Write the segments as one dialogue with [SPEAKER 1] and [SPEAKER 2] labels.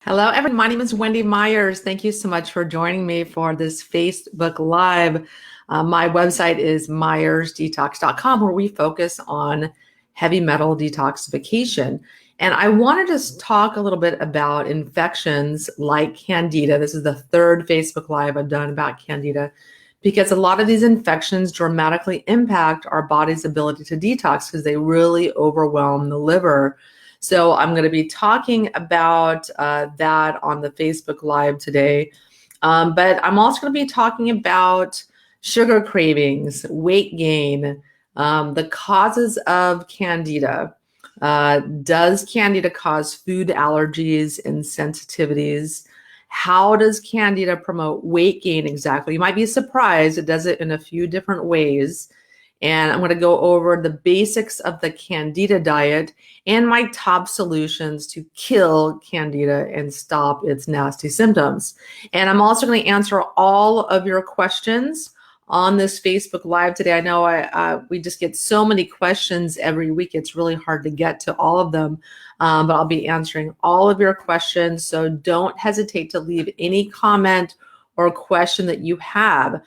[SPEAKER 1] Hello, everyone. My name is Wendy Myers. Thank you so much for joining me for this Facebook Live. My website is myersdetox.com, where we focus on heavy metal detoxification. And I wanted to talk a little bit about infections like Candida. This is the third Facebook Live I've done about Candida, because a lot of these infections dramatically impact our body's ability to detox because they really overwhelm the liver. So I'm going to be talking about that on the Facebook Live today. But I'm also going to be talking about sugar cravings, weight gain, the causes of Candida. Does Candida cause food allergies and sensitivities? How does Candida promote weight gain exactly? You might be surprised. It does it in a few different ways. And I'm going to go over the basics of the Candida diet and my top solutions to kill Candida and stop its nasty symptoms. And I'm also going to answer all of your questions on this Facebook Live today. I know we just get so many questions every week. It's really hard to get to all of them, but I'll be answering all of your questions. So don't hesitate to leave any comment or question that you have.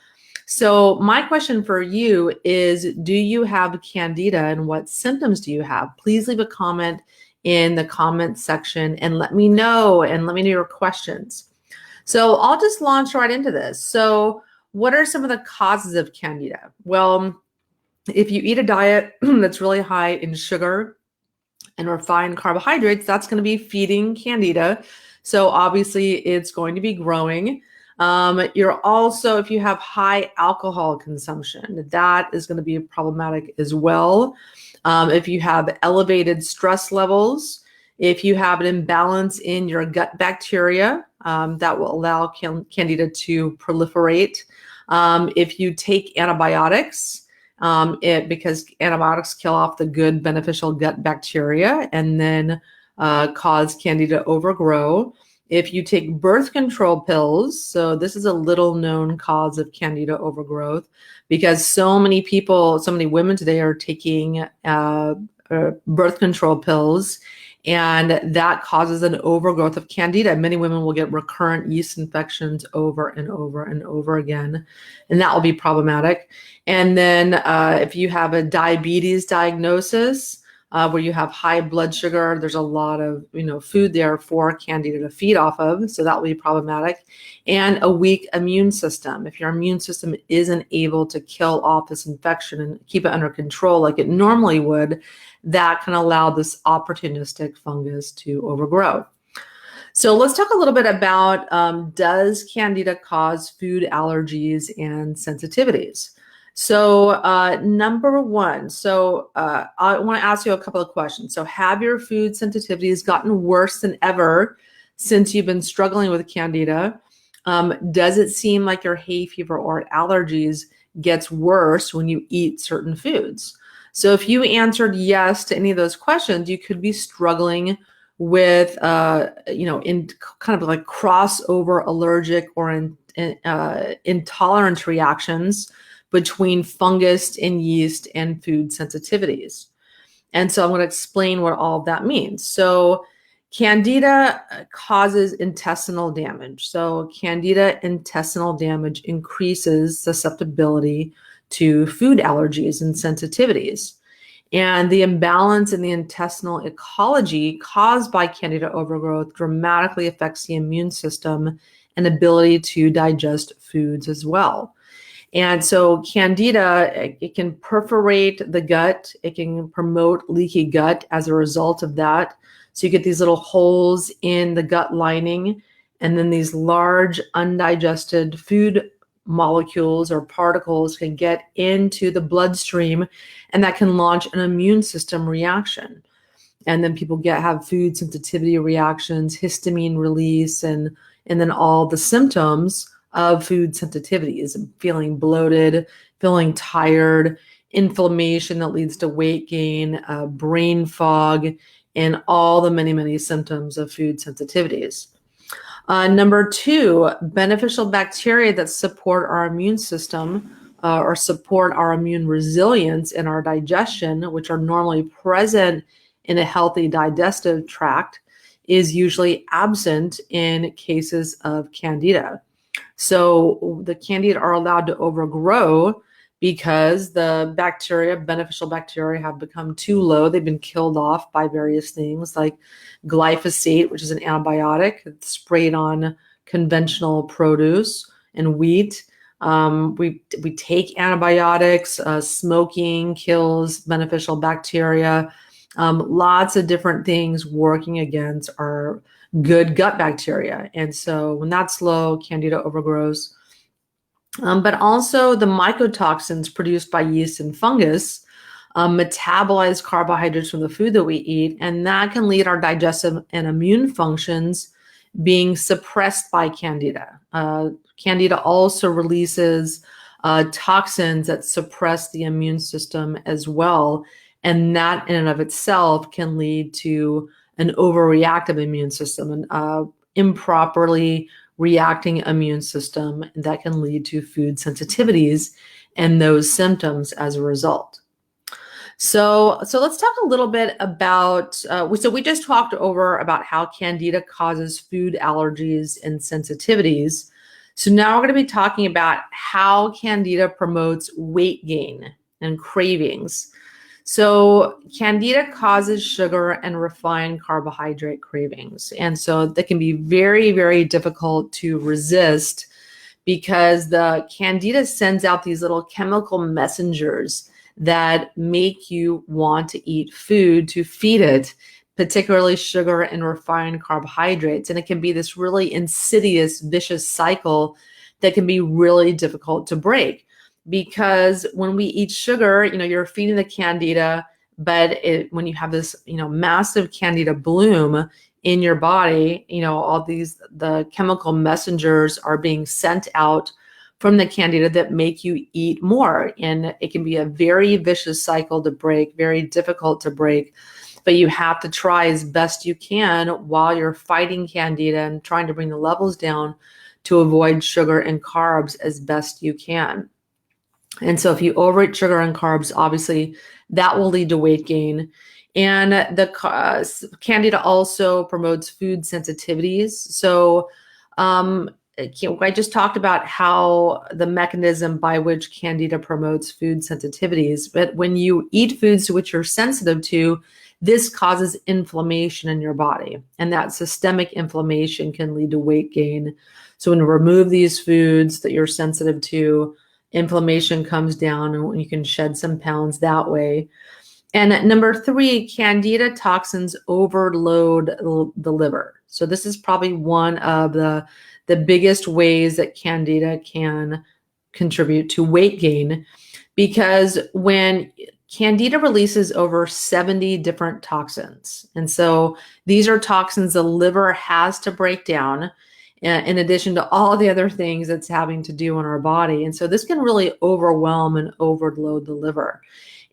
[SPEAKER 1] So my question for you is, do you have Candida and what symptoms do you have? Please leave a comment in the comment section and let me know your questions. So I'll just launch right into this. So what are some of the causes of Candida? Well, if you eat a diet that's really high in sugar and refined carbohydrates, that's going to be feeding Candida. So obviously it's going to be growing. You're also, if you have high alcohol consumption, that is going to be problematic as well. If you have elevated stress levels, if you have an imbalance in your gut bacteria, that will allow Candida to proliferate. If you take antibiotics, because antibiotics kill off the good beneficial gut bacteria and then cause Candida to overgrow. If you take birth control pills, so this is a little known cause of Candida overgrowth, because so many women today are taking birth control pills, and that causes an overgrowth of Candida. Many women will get recurrent yeast infections over and over and over again, and that will be problematic. And then if you have a diabetes diagnosis, where you have high blood sugar, there's a lot of food there for Candida to feed off of, so that will be problematic. And a weak immune system. If your immune system isn't able to kill off this infection and keep it under control like it normally would, that can allow this opportunistic fungus to overgrow. So let's talk a little bit about, does Candida cause food allergies and sensitivities? So number one, I want to ask you a couple of questions. So have your food sensitivities gotten worse than ever since you've been struggling with Candida? Does it seem like your hay fever or allergies gets worse when you eat certain foods? So if you answered yes to any of those questions, you could be struggling with, in kind of like crossover allergic or intolerance reactions between fungus and yeast and food sensitivities. And so I'm going to explain what all of that means. So Candida causes intestinal damage. So Candida intestinal damage increases susceptibility to food allergies and sensitivities. And the imbalance in the intestinal ecology caused by Candida overgrowth dramatically affects the immune system and ability to digest foods as well. And so Candida, it can perforate the gut. It can promote leaky gut as a result of that. So you get these little holes in the gut lining, and then these large undigested food molecules or particles can get into the bloodstream, and that can launch an immune system reaction. And then people have food sensitivity reactions, histamine release, and then all the symptoms of food sensitivities: feeling bloated, feeling tired, inflammation that leads to weight gain, brain fog, and all the many, many symptoms of food sensitivities. Number two, beneficial bacteria that support our immune system or support our immune resilience and our digestion, which are normally present in a healthy digestive tract, is usually absent in cases of Candida. So the Candida are allowed to overgrow because the bacteria, beneficial bacteria, have become too low. They've been killed off by various things like glyphosate, which is an antibiotic. It's sprayed on conventional produce and wheat. We take antibiotics. Smoking kills beneficial bacteria. Lots of different things working against our good gut bacteria. And so when that's low, Candida overgrows. But also the mycotoxins produced by yeast and fungus metabolize carbohydrates from the food that we eat, and that can lead our digestive and immune functions being suppressed by Candida. Candida also releases toxins that suppress the immune system as well, and that in and of itself can lead to an overreactive immune system, and improperly reacting immune system that can lead to food sensitivities and those symptoms as a result. So let's talk a little bit about, so we just talked over about how Candida causes food allergies and sensitivities. So now we're going to be talking about how Candida promotes weight gain and cravings. So Candida causes sugar and refined carbohydrate cravings. And so that can be very, very difficult to resist because the Candida sends out these little chemical messengers that make you want to eat food to feed it, particularly sugar and refined carbohydrates. And it can be this really insidious, vicious cycle that can be really difficult to break. Because when we eat sugar, you're feeding the Candida, but when you have this, massive Candida bloom in your body, all the chemical messengers are being sent out from the Candida that make you eat more. And it can be a very vicious cycle to break, very difficult to break, but you have to try as best you can while you're fighting Candida and trying to bring the levels down to avoid sugar and carbs as best you can. And so if you overeat sugar and carbs, obviously that will lead to weight gain. And the Candida also promotes food sensitivities. So I just talked about how the mechanism by which Candida promotes food sensitivities. But when you eat foods to which you're sensitive to, this causes inflammation in your body. And that systemic inflammation can lead to weight gain. So when you remove these foods that you're sensitive to, inflammation comes down and you can shed some pounds that way. And number 3, Candida toxins overload the liver. So this is probably one of the biggest ways that Candida can contribute to weight gain, because when Candida releases over 70 different toxins. And so these are toxins the liver has to break down in addition to all the other things it's having to do in our body. And so this can really overwhelm and overload the liver.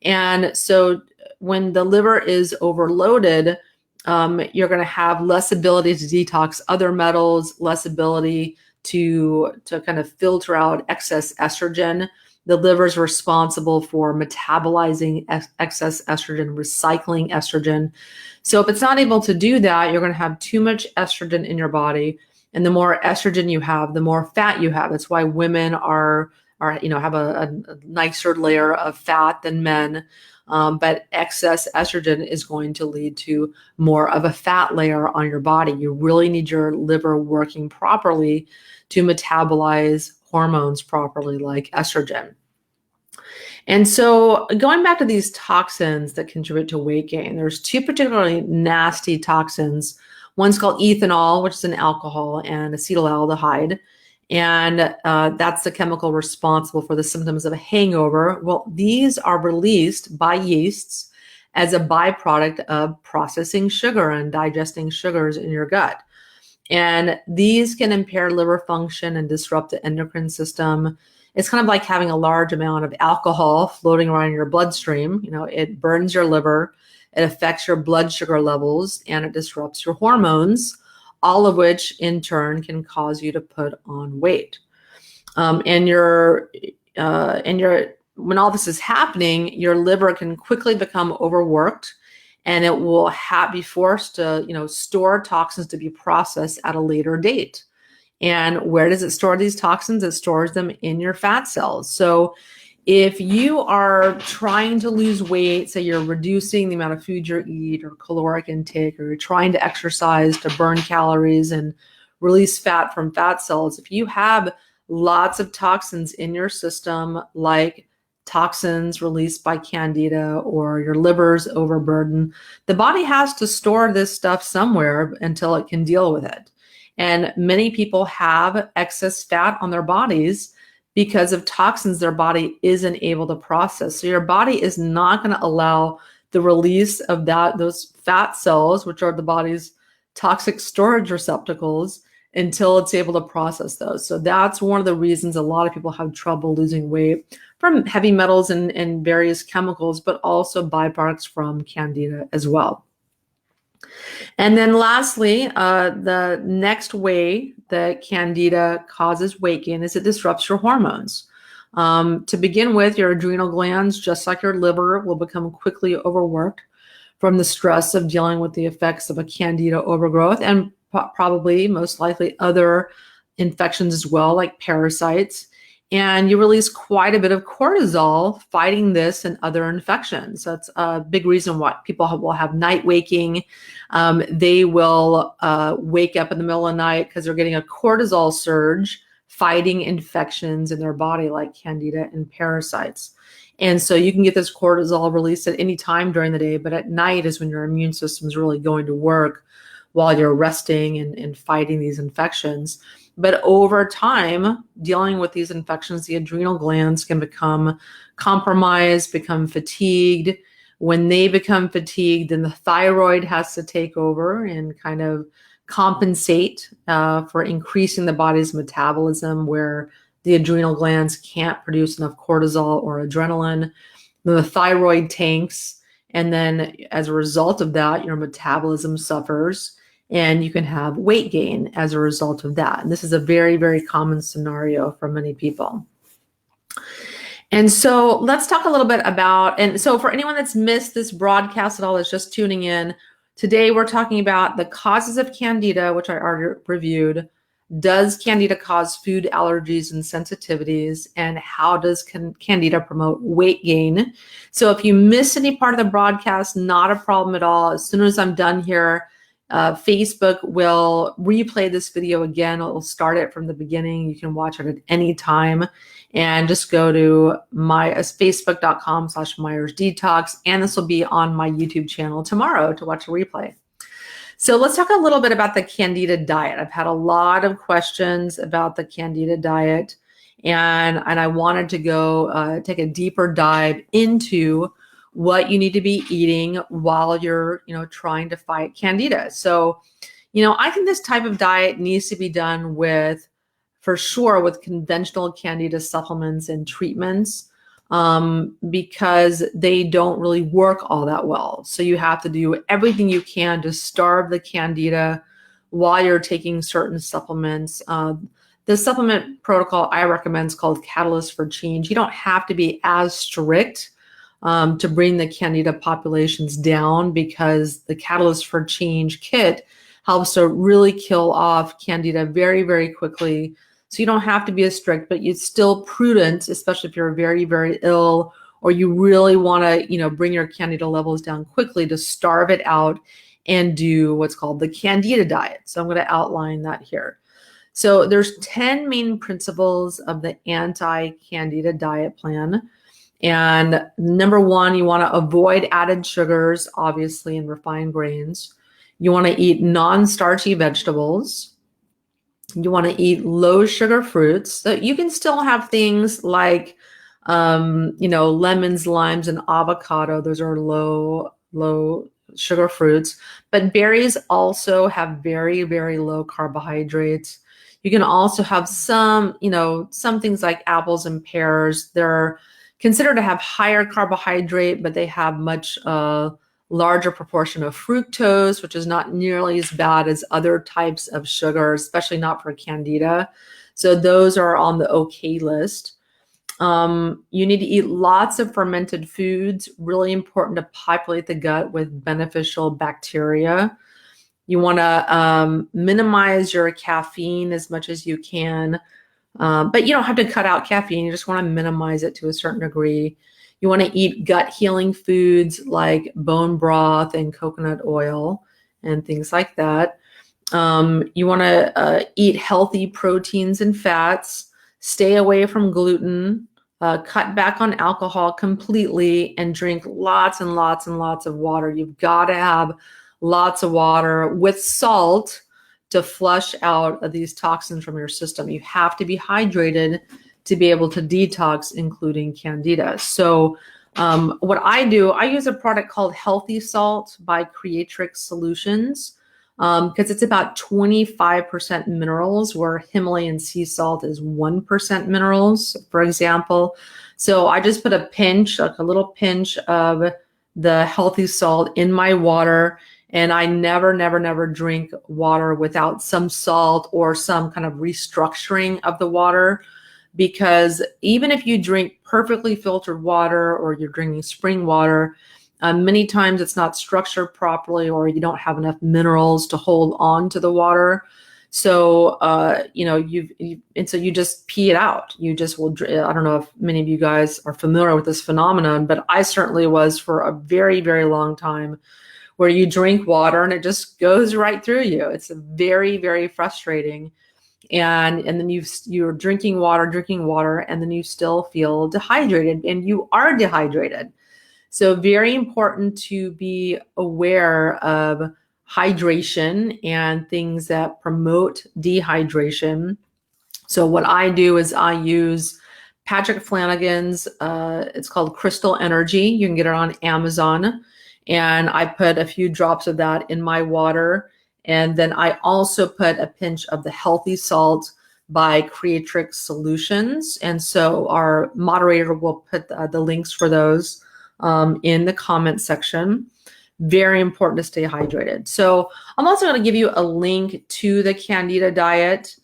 [SPEAKER 1] And so when the liver is overloaded, you're going to have less ability to detox other metals, less ability to kind of filter out excess estrogen. The liver is responsible for metabolizing excess estrogen, recycling estrogen. So if it's not able to do that, you're going to have too much estrogen in your body. And the more estrogen you have, the more fat you have. That's why women have a nicer layer of fat than men. But excess estrogen is going to lead to more of a fat layer on your body. You really need your liver working properly to metabolize hormones properly, like estrogen. And so going back to these toxins that contribute to weight gain, there's 2 particularly nasty toxins. One's called ethanol, which is an alcohol, and acetaldehyde. And that's the chemical responsible for the symptoms of a hangover. Well, these are released by yeasts as a byproduct of processing sugar and digesting sugars in your gut. And these can impair liver function and disrupt the endocrine system. It's kind of like having a large amount of alcohol floating around in your bloodstream. It burns your liver, it affects your blood sugar levels, and it disrupts your hormones, all of which in turn can cause you to put on weight. When all this is happening, your liver can quickly become overworked and it will be forced to, store toxins to be processed at a later date. And where does it store these toxins? It stores them in your fat cells. So if you are trying to lose weight, say you're reducing the amount of food you eat or caloric intake, or you're trying to exercise to burn calories and release fat from fat cells, if you have lots of toxins in your system, like toxins released by Candida, or your liver's overburdened, the body has to store this stuff somewhere until it can deal with it. And many people have excess fat on their bodies because of toxins their body isn't able to process. So your body is not going to allow the release of those fat cells, which are the body's toxic storage receptacles, until it's able to process those. So that's one of the reasons a lot of people have trouble losing weight from heavy metals and various chemicals, but also byproducts from Candida as well. And then lastly, the next way that Candida causes weight gain is it disrupts your hormones. To begin with, your adrenal glands, just like your liver, will become quickly overworked from the stress of dealing with the effects of a Candida overgrowth, and probably most likely other infections as well, like parasites. And you release quite a bit of cortisol fighting this and other infections. So that's a big reason why people will have night waking. They will wake up in the middle of the night because they're getting a cortisol surge fighting infections in their body like Candida and parasites. And so you can get this cortisol released at any time during the day, but at night is when your immune system is really going to work while you're resting and fighting these infections. But over time, dealing with these infections, the adrenal glands can become compromised, become fatigued. When they become fatigued, then the thyroid has to take over and kind of compensate for increasing the body's metabolism, where the adrenal glands can't produce enough cortisol or adrenaline. Then the thyroid tanks, and then as a result of that, your metabolism suffers. And you can have weight gain as a result of that. And this is a very, very common scenario for many people. And so let's talk a little bit about, and so for anyone that's missed this broadcast at all, that's just tuning in, today we're talking about the causes of Candida, which I already reviewed. Does Candida cause food allergies and sensitivities? And how does Candida promote weight gain? So if you miss any part of the broadcast, not a problem at all. As soon as I'm done here, Facebook will replay this video again. It'll start it from the beginning. You can watch it at any time, and just go to facebook.com/Myers Detox. And this will be on my YouTube channel tomorrow to watch a replay. So let's talk a little bit about the Candida diet. I've had a lot of questions about the Candida diet, and I wanted to go take a deeper dive into what you need to be eating while you're, trying to fight Candida. So, I think this type of diet needs to be done for sure with conventional Candida supplements and treatments, because they don't really work all that well. So you have to do everything you can to starve the Candida while you're taking certain supplements. The supplement protocol I recommend is called Catalyst for Change. You don't have to be as strict to bring the Candida populations down, because the Catalyst for Change kit helps to really kill off Candida very, very quickly. So you don't have to be as strict, but it's still prudent, especially if you're very, very ill, or you really want to, bring your Candida levels down quickly, to starve it out and do what's called the Candida diet. So I'm going to outline that here. So there's 10 main principles of the anti-Candida diet plan. And number one, you want to avoid added sugars, obviously, and refined grains. You want to eat non-starchy vegetables. You want to eat low sugar fruits. So you can still have things like, lemons, limes, and avocado. Those are low sugar fruits. But berries also have very, very low carbohydrates. You can also have some things like apples and pears. They're considered to have higher carbohydrate, but they have much larger proportion of fructose, which is not nearly as bad as other types of sugar, especially not for Candida. So those are on the okay list. You need to eat lots of fermented foods, really important to populate the gut with beneficial bacteria. You want to minimize your caffeine as much as you can, but you don't have to cut out caffeine. You just want to minimize it to a certain degree. You want to eat gut healing foods like bone broth and coconut oil and things like that. You want to eat healthy proteins and fats, stay away from gluten, cut back on alcohol completely, and drink lots and lots and lots of water. You've got to have lots of water with salt to flush out these toxins from your system. You have to be hydrated to be able to detox, including Candida. So what I do, I use a product called Healthy Salt by Probiotics Solutions, because it's about 25% minerals, where Himalayan sea salt is 1% minerals, for example. So I just put a pinch, like a little pinch of the Healthy Salt in my water, and I never drink water without some salt or some kind of restructuring of the water. Because even if you drink perfectly filtered water or you're drinking spring water, many times it's not structured properly, or you don't have enough minerals to hold on to the water. So, so you just pee it out. You just will, I don't know if many of you guys are familiar with this phenomenon, but I certainly was for a very, very long time, where you drink water and it just goes right through you. It's very, very frustrating. And then you're drinking water, and then you still feel dehydrated, and you are dehydrated. So very important to be aware of hydration and things that promote dehydration. So what I do is I use Patrick Flanagan's, it's called Crystal Energy. You can get it on Amazon. And I put a few drops of that in my water. And then I also put a pinch of the Healthy Salt by Probiotics Solutions. And so our moderator will put the links for those in the comment section. Very important to stay hydrated. So I'm also going to give you a link to the Candida Diet.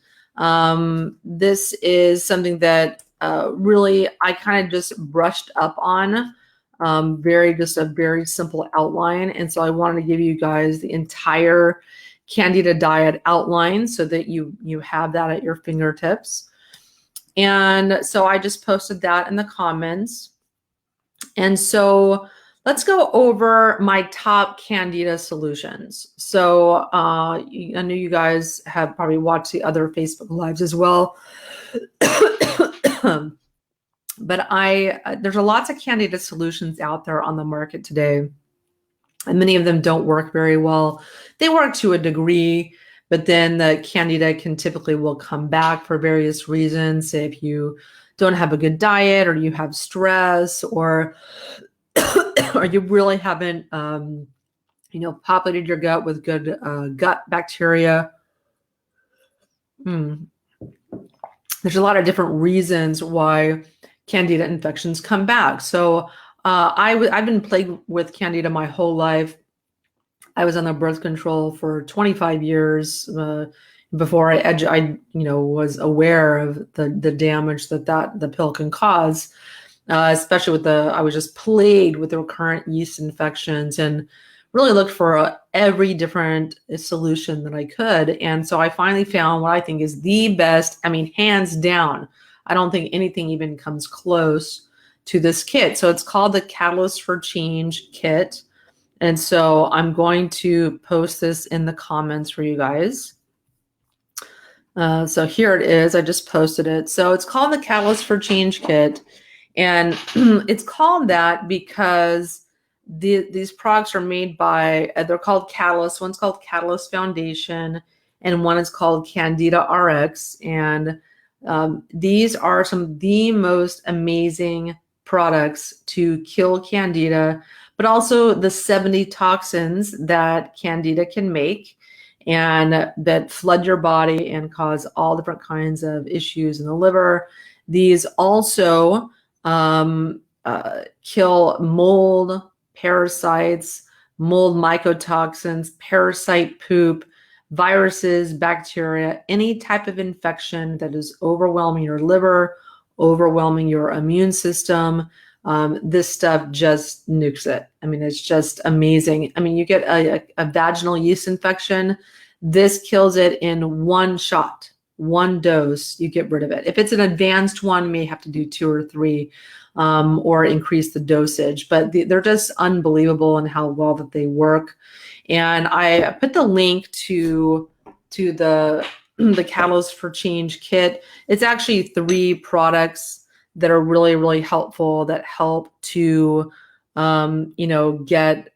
[SPEAKER 1] This is something that really I kind of just brushed up on. Just a very simple outline. And so I wanted to give you guys the entire Candida Diet outline so that you have that at your fingertips. And so I just posted that in the comments. And so let's go over my top Candida solutions. So I know you guys have probably watched the other Facebook Lives as well. But there's lots of Candida solutions out there on the market today, and many of them don't work very well. They work to a degree, but then the Candida typically will come back for various reasons. Say if you don't have a good diet, or you have stress, or or you really haven't populated your gut with good gut bacteria. There's a lot of different reasons why Candida infections come back. So I've been plagued with Candida my whole life. I was on the birth control for 25 years before I was aware of the damage that the pill can cause, especially I was just plagued with the recurrent yeast infections, and really looked for every different solution that I could. And so I finally found what I think is the best, hands down. I don't think anything even comes close to this kit. So it's called the Catalyst for Change kit. And so I'm going to post this in the comments for you guys. So here it is. I just posted it. So it's called the Catalyst for Change kit. And it's called that because these products are made by, they're called Catalyst. One's called Catalyst Foundation, and one is called Candida Rx. And these are some of the most amazing products to kill Candida, but also the 70 toxins that Candida can make and that flood your body and cause all different kinds of issues in the liver. These also kill mold, parasites, mold mycotoxins, parasite poop, viruses, bacteria, any type of infection that is overwhelming your liver overwhelming your immune system. This stuff just nukes it. I mean, it's just amazing. I mean, you get a vaginal yeast infection, this kills it in one shot, one dose, you get rid of it. If it's an advanced one, you may have to do 2 or 3 or increase the dosage, but they're just unbelievable in how well that they work. And I put the link to the Catalyst for Change kit. It's actually 3 products that are really, really helpful, that help to, get,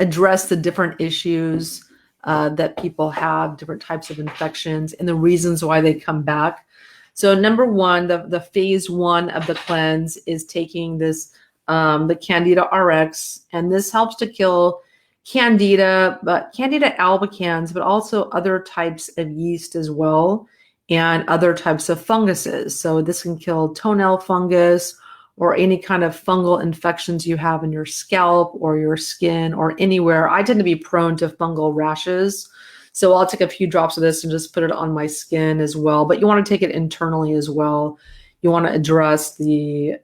[SPEAKER 1] address the different issues that people have, different types of infections, and the reasons why they come back. So number 1, the phase 1 of the cleanse is taking this, the Candida Rx, and this helps to kill Candida, but Candida albicans, but also other types of yeast as well, and other types of funguses. So this can kill toenail fungus or any kind of fungal infections you have in your scalp or your skin or anywhere. I tend to be prone to fungal rashes, so I'll take a few drops of this and just put it on my skin as well. But you want to take it internally as well. You want to address the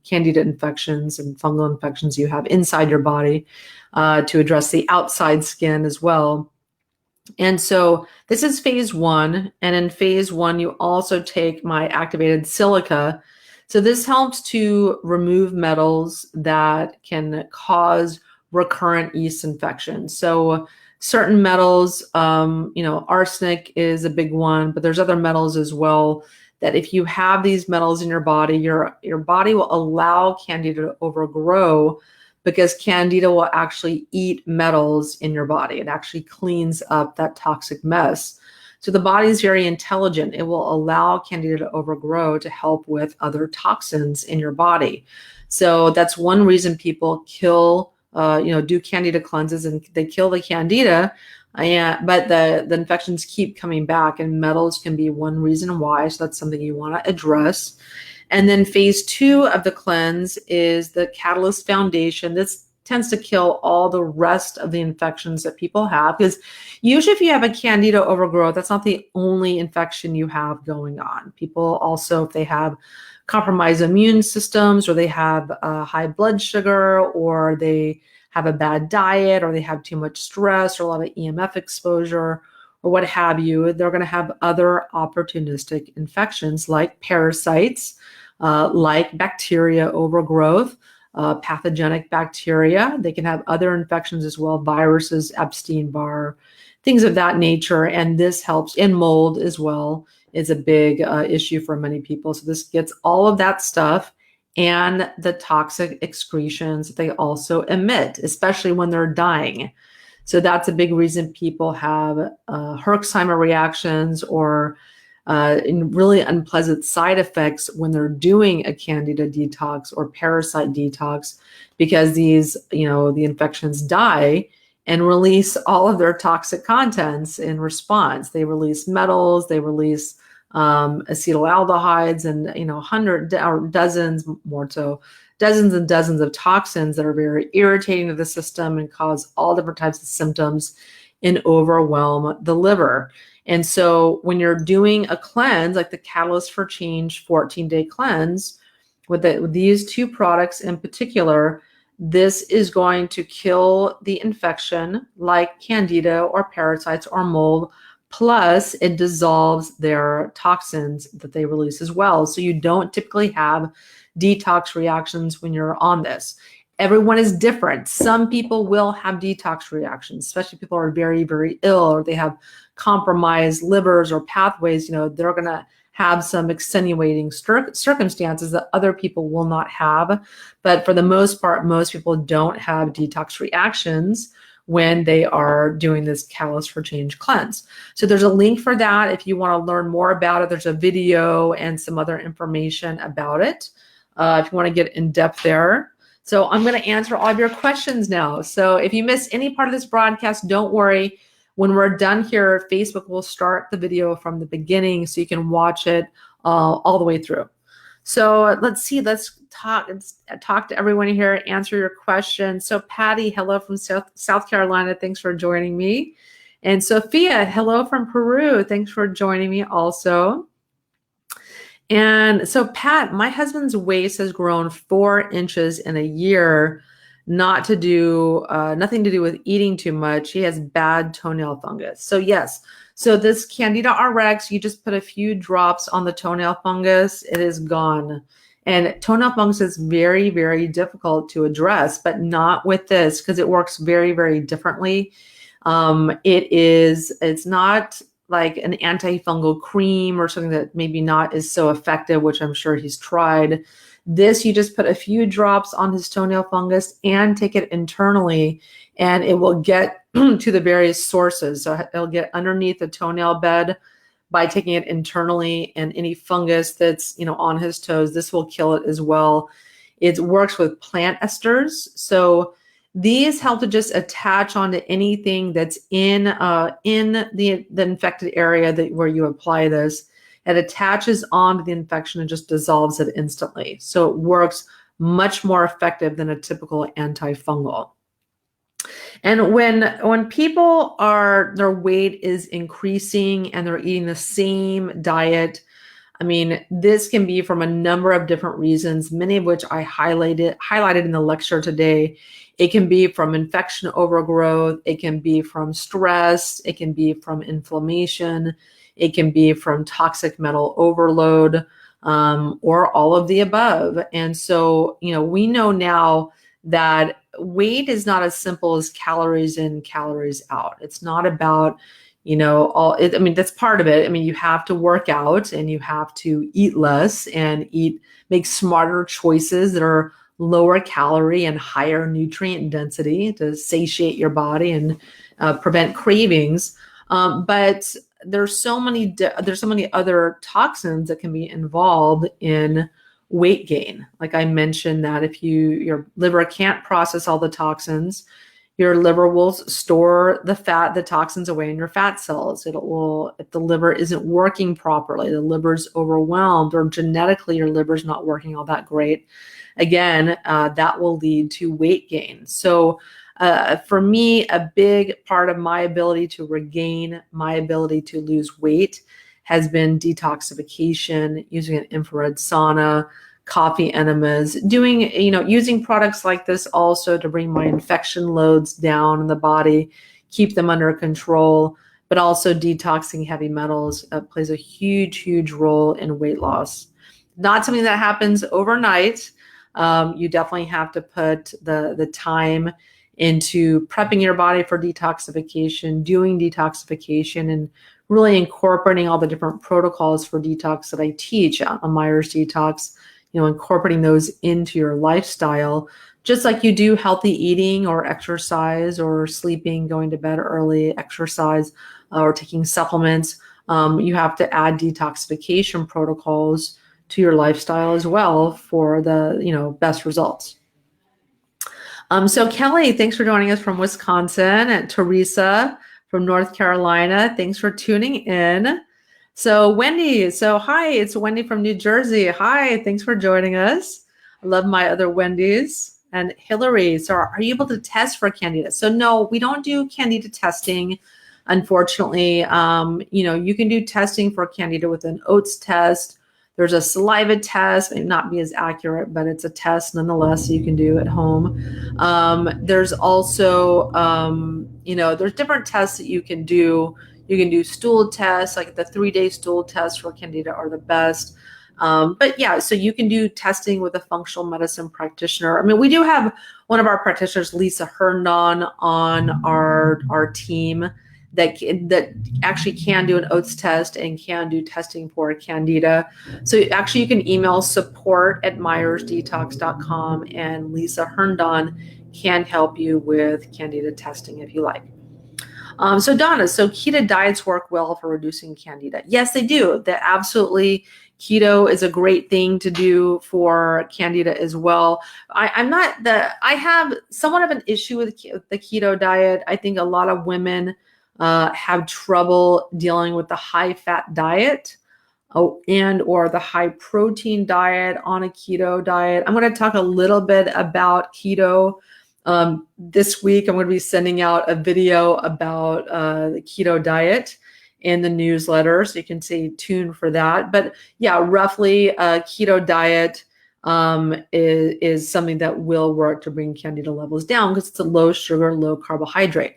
[SPEAKER 1] Candida infections and fungal infections you have inside your body to address the outside skin as well. And so this is phase 1. And in phase 1, you also take my activated silica. So this helps to remove metals that can cause recurrent yeast infections. So certain metals, arsenic is a big one, but there's other metals as well that if you have these metals in your body, your body will allow Candida to overgrow, because Candida will actually eat metals in your body. It actually cleans up that toxic mess. So the body is very intelligent. It will allow Candida to overgrow to help with other toxins in your body. So that's one reason people kill, do Candida cleanses, and they kill the Candida, but the infections keep coming back, and metals can be one reason why. So that's something you want to address. And then phase 2 of the cleanse is the Catalyst Foundation. This tends to kill all the rest of the infections that people have, because usually if you have a Candida overgrowth, that's not the only infection you have going on. People also, if they have compromised immune systems, or they have high blood sugar, or they have a bad diet, or they have too much stress or a lot of EMF exposure, or what have you, they're going to have other opportunistic infections like parasites, like bacteria overgrowth, pathogenic bacteria. They can have other infections as well, viruses, Epstein-Barr, things of that nature. And this helps in mold as well, is a big issue for many people. So this gets all of that stuff and the toxic excretions that they also emit, especially when they're dying. So that's a big reason people have Herxheimer reactions or really unpleasant side effects when they're doing a Candida detox or parasite detox, because these, the infections die and release all of their toxic contents in response. They release metals, they release acetaldehydes, and dozens and dozens of toxins that are very irritating to the system and cause all different types of symptoms and overwhelm the liver. And so when you're doing a cleanse, like the Catalyst for Change 14-day cleanse, with these 2 products in particular, this is going to kill the infection like Candida or parasites or mold, plus it dissolves their toxins that they release as well. So you don't typically have detox reactions when you're on this. Everyone is different. Some people will have detox reactions, especially people who are very, very ill, or they have compromised livers or pathways. They're going to have some extenuating circumstances that other people will not have. But for the most part, most people don't have detox reactions when they are doing this Catalyst for Change cleanse. So there's a link for that if you want to learn more about it. There's a video and some other information about it if you want to get in depth there. So I'm going to answer all of your questions now. So if you miss any part of this broadcast, don't worry. When we're done here, Facebook will start the video from the beginning so you can watch it all the way through. So let's see, let's talk to everyone here, answer your questions. So Patty, hello from South Carolina. Thanks for joining me. And Sophia, hello from Peru. Thanks for joining me also. And so, Pat, my husband's waist has grown 4 inches in a year. Nothing to do with eating too much. He has bad toenail fungus. So yes, so this Candida Rx, you just put a few drops on the toenail fungus, it is gone. And toenail fungus is very, very difficult to address, but not with this because it works very, very differently. It's not like an antifungal cream or something that maybe not is so effective, which I'm sure he's tried. This, you just put a few drops on his toenail fungus and take it internally, and it will get to the various sources. So it'll get underneath the toenail bed by taking it internally, and any fungus that's, on his toes, this will kill it as well. It works with plant esters. So these help to just attach onto anything that's in the infected area where you apply this. It attaches onto the infection and just dissolves it instantly. So it works much more effective than a typical antifungal. And when people their weight is increasing and they're eating the same diet, I mean, this can be from a number of different reasons, many of which I highlighted in the lecture today. It can be from infection overgrowth. It can be from stress. It can be from inflammation. It can be from toxic metal overload, or all of the above. And so, we know now that weight is not as simple as calories in, calories out. It's not about, that's part of it. I mean, you have to work out and you have to eat less and make smarter choices that are lower calorie and higher nutrient density to satiate your body and prevent cravings. But there's so many other toxins that can be involved in weight gain. Like I mentioned, that if your liver can't process all the toxins, your liver will store the toxins away in your fat cells. If the liver isn't working properly, the liver's overwhelmed, or genetically your liver's not working all that great, again, that will lead to weight gain. So for me, a big part of my ability to regain, my ability to lose weight has been detoxification, using an infrared sauna, coffee enemas, using products like this also to bring my infection loads down in the body, keep them under control, but also detoxing heavy metals plays a huge, huge role in weight loss. Not something that happens overnight. You definitely have to put the time into prepping your body for detoxification, doing detoxification, and really incorporating all the different protocols for detox that I teach on Myers Detox, incorporating those into your lifestyle, just like you do healthy eating or exercise or sleeping, going to bed early, exercise, or taking supplements. You have to add detoxification protocols to your lifestyle as well for the best results. So Kelly, thanks for joining us from Wisconsin, and Teresa from North Carolina, thanks for tuning in. So Wendy, hi, it's Wendy from New Jersey. Hi, thanks for joining us. I love my other Wendy's. And Hillary, so are you able to test for Candida? So no, we don't do Candida testing, unfortunately. You can do testing for Candida with an oats test. There's a saliva test, may not be as accurate, but it's a test nonetheless you can do at home. There's also, there's different tests that you can do. You can do stool tests, like the 3-day stool tests for Candida are the best. But yeah, so you can do testing with a functional medicine practitioner. I mean, we do have one of our practitioners, Lisa Herndon, on our team that actually can do an oats test and can do testing for Candida. So actually you can email support@myersdetox.com, and Lisa Herndon can help you with Candida testing if you like. So Donna, keto diets work well for reducing Candida. Yes, they do. That absolutely. Keto is a great thing to do for Candida as well. I have somewhat of an issue with the keto diet. I think a lot of women have trouble dealing with the high fat diet or the high protein diet on a keto diet. I'm going to talk a little bit about keto. This week, I'm going to be sending out a video about the keto diet. in the newsletter, so you can stay tuned for that. But yeah, roughly keto diet is something that will work to bring Candida levels down because it's a low sugar, low carbohydrate.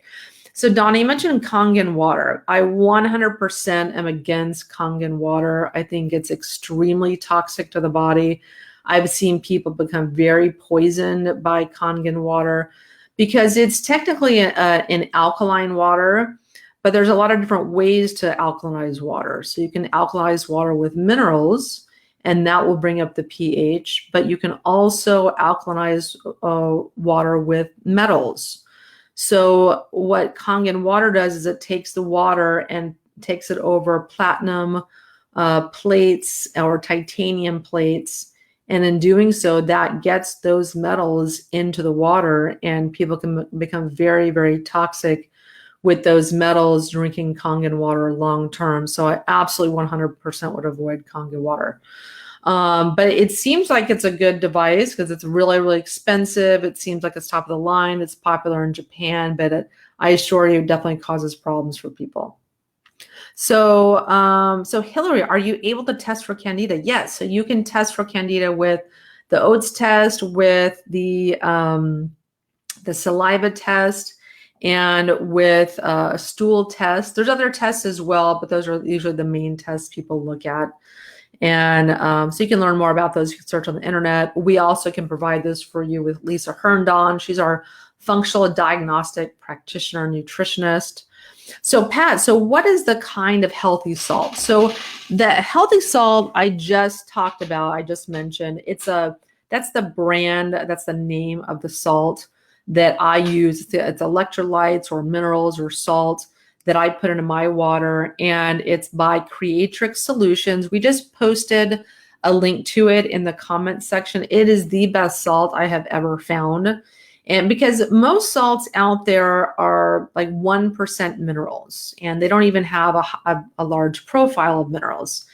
[SPEAKER 1] So Donna, you mentioned Kangen water. I 100% am against Kangen water. I think it's extremely toxic to the body. I've seen people become very poisoned by Kangen water because it's technically an alkaline water, but there's a lot of different ways to alkalinize water. So you can alkalize water with minerals, and that will bring up the pH, but you can also alkalinize water with metals. So what Kangen water does is it takes the water and takes it over platinum plates or titanium plates. And in doing so, that gets those metals into the water, and people can become very, very toxic with those metals drinking Kangen water long term. So I absolutely 100% would avoid Kangen water. But it seems like it's a good device because it's really, really expensive. It seems like it's top of the line. It's popular in Japan, but I assure you, it definitely causes problems for people. So, so Hillary, are you able to test for Candida? Yes. So you can test for Candida with the oats test, with the saliva test, and with a stool test. There's other tests as well, but those are usually the main tests people look at. And so you can learn more about those. You can search on the internet. We also can provide this for you with Lisa Herndon. She's our functional diagnostic practitioner, nutritionist. So Pat, so what is the kind of healthy salt? So the healthy salt I just talked about, I just mentioned, that's the brand, that's the name of the salt that I use. It's electrolytes or minerals or salt that I put into my water, and it's by Probiotics Solutions. We just posted a link to it in the comments section. It is the best salt I have ever found. And because most salts out there are like 1% minerals, and they don't even have a large profile of minerals.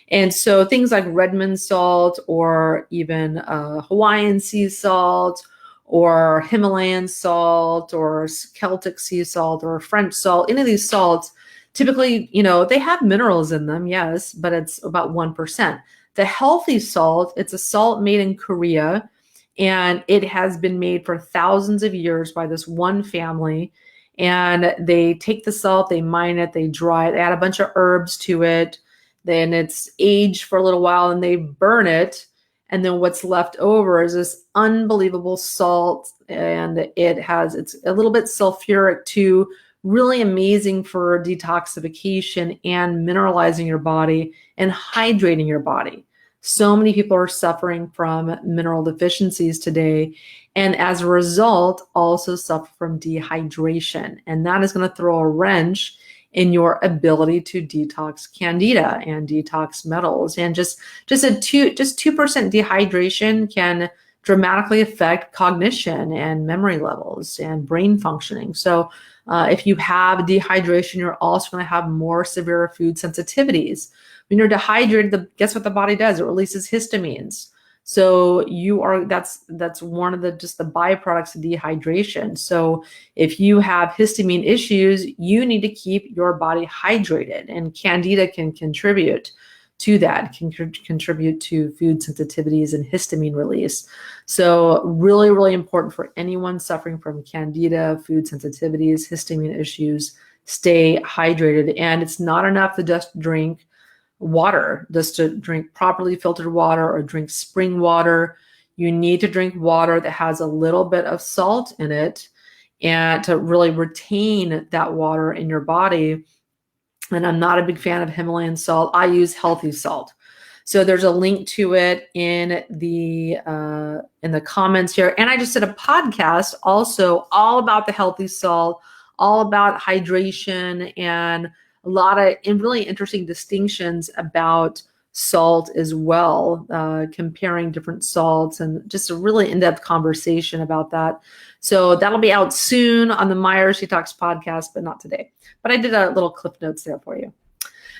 [SPEAKER 1] And so things like Redmond salt, or even Hawaiian sea salt, or Himalayan salt, or Celtic sea salt, or French salt, any of these salts, typically, they have minerals in them, yes, but it's about 1%. The healthy salt, it's a salt made in Korea, and it has been made for thousands of years by this one family. And they take the salt, they mine it, they dry it, they add a bunch of herbs to it, then it's aged for a little while, and they burn it. And then what's left over is this unbelievable salt, and it's a little bit sulfuric too, really amazing for detoxification and mineralizing your body and hydrating your body. So many people are suffering from mineral deficiencies today, and as a result, also suffer from dehydration. And that is going to throw a wrench in your ability to detox Candida and detox metals. And just 2% dehydration can dramatically affect cognition and memory levels and brain functioning. So if you have dehydration, you're also going to have more severe food sensitivities. When you're dehydrated, guess what the body does? It releases histamines. So that's one of the byproducts of dehydration. So if you have histamine issues, you need to keep your body hydrated, and Candida can contribute to that, can contribute to food sensitivities and histamine release. So really, really important for anyone suffering from Candida, food sensitivities, histamine issues, stay hydrated. And it's not enough to just drink water, just to drink properly filtered water or drink spring water. You need to drink water that has a little bit of salt in it, and to really retain that water in your body. And I'm not a big fan of Himalayan salt. I use healthy salt. So there's a link to it in the comments here. And I just did a podcast also all about the healthy salt, all about hydration, and a lot of really interesting distinctions about salt as well, comparing different salts, and just a really in-depth conversation about that. So that'll be out soon on the Myers Detox podcast, but not today. But I did a little cliff notes there for you.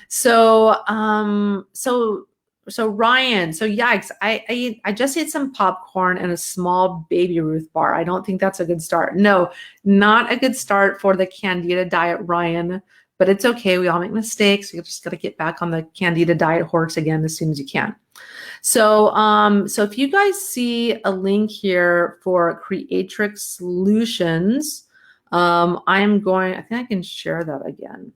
[SPEAKER 1] So Ryan, so yikes, I just ate some popcorn and a small Baby Ruth bar. I don't think that's a good start. No, not a good start for the Candida diet, Ryan. but it's okay. We all make mistakes. You just got to get back on the Candida diet horse again as soon as you can. So, so if you guys see a link here for Probiotics Solutions, I think I can share that again.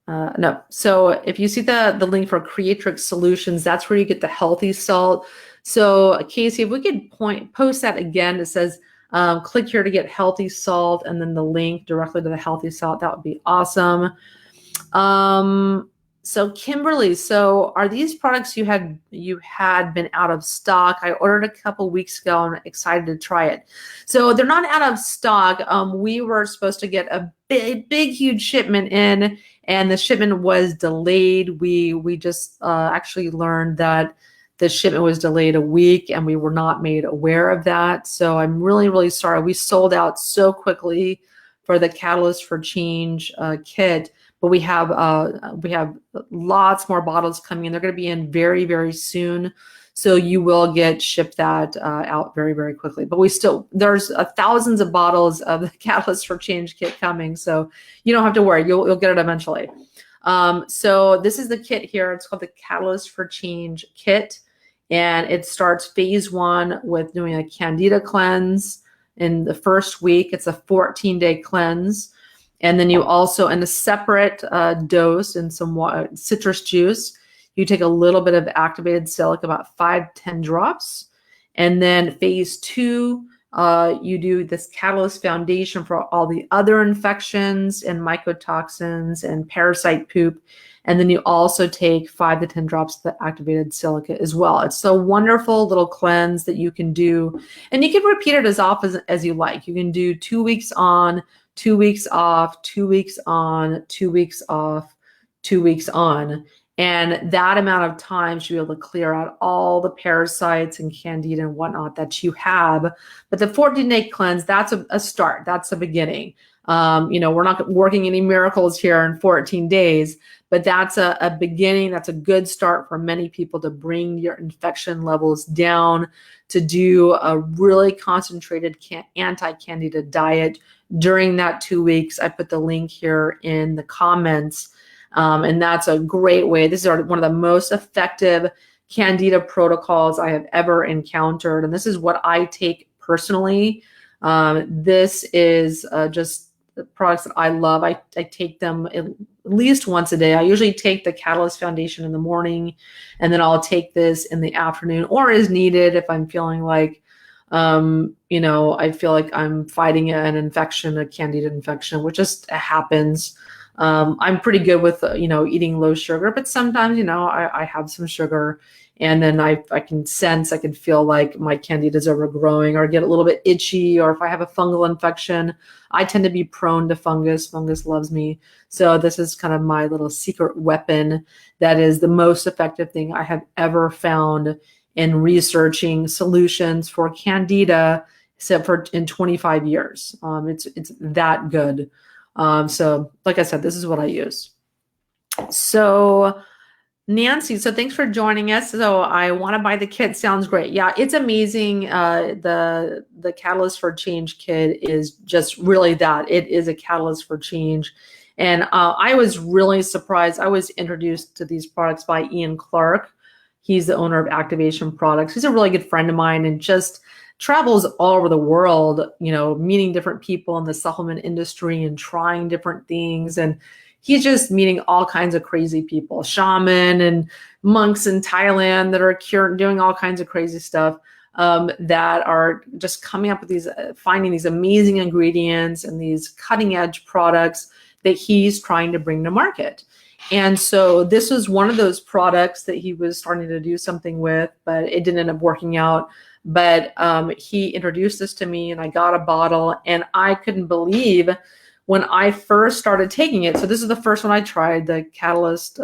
[SPEAKER 1] No. So if you see the link for Probiotics Solutions, that's where you get the healthy salt. So Casey, if we could post that again, it says, click here to get healthy salt, and then the link directly to the healthy salt. That would be awesome. So Kimberly, so are these products you had been out of stock? I ordered a couple weeks ago and I'm excited to try it. So they're not out of stock. We were supposed to get a big, huge shipment in, and the shipment was delayed. We just actually learned that the shipment was delayed a week, and we were not made aware of that. So I'm really, really sorry. We sold out so quickly for the Catalyst for Change kit. But we have lots more bottles coming in. They're going to be in very, very soon. So you will get shipped that out very, very quickly. But there's thousands of bottles of the Catalyst for Change kit coming. So you don't have to worry. You'll get it eventually. So this is the kit here. It's called the Catalyst for Change kit. And it starts phase 1 with doing a Candida cleanse. In the first week, it's a 14-day cleanse. And then you also, in a separate dose in some citrus juice, you take a little bit of activated silica, about 5-10 drops. And then phase 2, you do this Catalyst Foundation for all the other infections and mycotoxins and parasite poop. And then you also take 5 to 10 drops of the activated silica as well. It's a wonderful little cleanse that you can do. And you can repeat it as often as you like. You can do 2 weeks on, 2 weeks off, 2 weeks on, 2 weeks off, 2 weeks on. And that amount of time should be able to clear out all the parasites and candida and whatnot that you have. But the 14-day cleanse, that's a start. That's the beginning. We're not working any miracles here in 14 days, but that's a beginning. That's a good start for many people to bring your infection levels down, to do a really concentrated anti-candida diet during that 2 weeks. I put the link here in the comments. And that's a great way. This is one of the most effective candida protocols I have ever encountered. And this is what I take personally. This is just the products that I love. I take them at least once a day. I usually take the Catalyst Foundation in the morning, and then I'll take this in the afternoon or as needed if I'm feeling like, I feel like I'm fighting an infection, a candida infection, which just happens. I'm pretty good with, eating low sugar, but sometimes, I have some sugar, and then I can feel like my candida is overgrowing or get a little bit itchy, or if I have a fungal infection, I tend to be prone to fungus. Fungus loves me. So this is kind of my little secret weapon that is the most effective thing I have ever found in researching solutions for candida, except for in 25 years. It's that good. So like I said, this is what I use. So Nancy, so thanks for joining us. So I want to buy the kit. Sounds great. Yeah, it's amazing. The Catalyst for Change kit is just really that. It is a catalyst for change. And I was really surprised. I was introduced to these products by Ian Clark. He's the owner of Activation Products. He's a really good friend of mine and just travels all over the world, meeting different people in the supplement industry and trying different things. And he's just meeting all kinds of crazy people, shaman and monks in Thailand that are doing all kinds of crazy stuff, that are just coming up with finding these amazing ingredients and these cutting edge products that he's trying to bring to market. And so this was one of those products that he was starting to do something with, but it didn't end up working out. But he introduced this to me, and I got a bottle, and I couldn't believe when I first started taking it. So this is the first one I tried, the Catalyst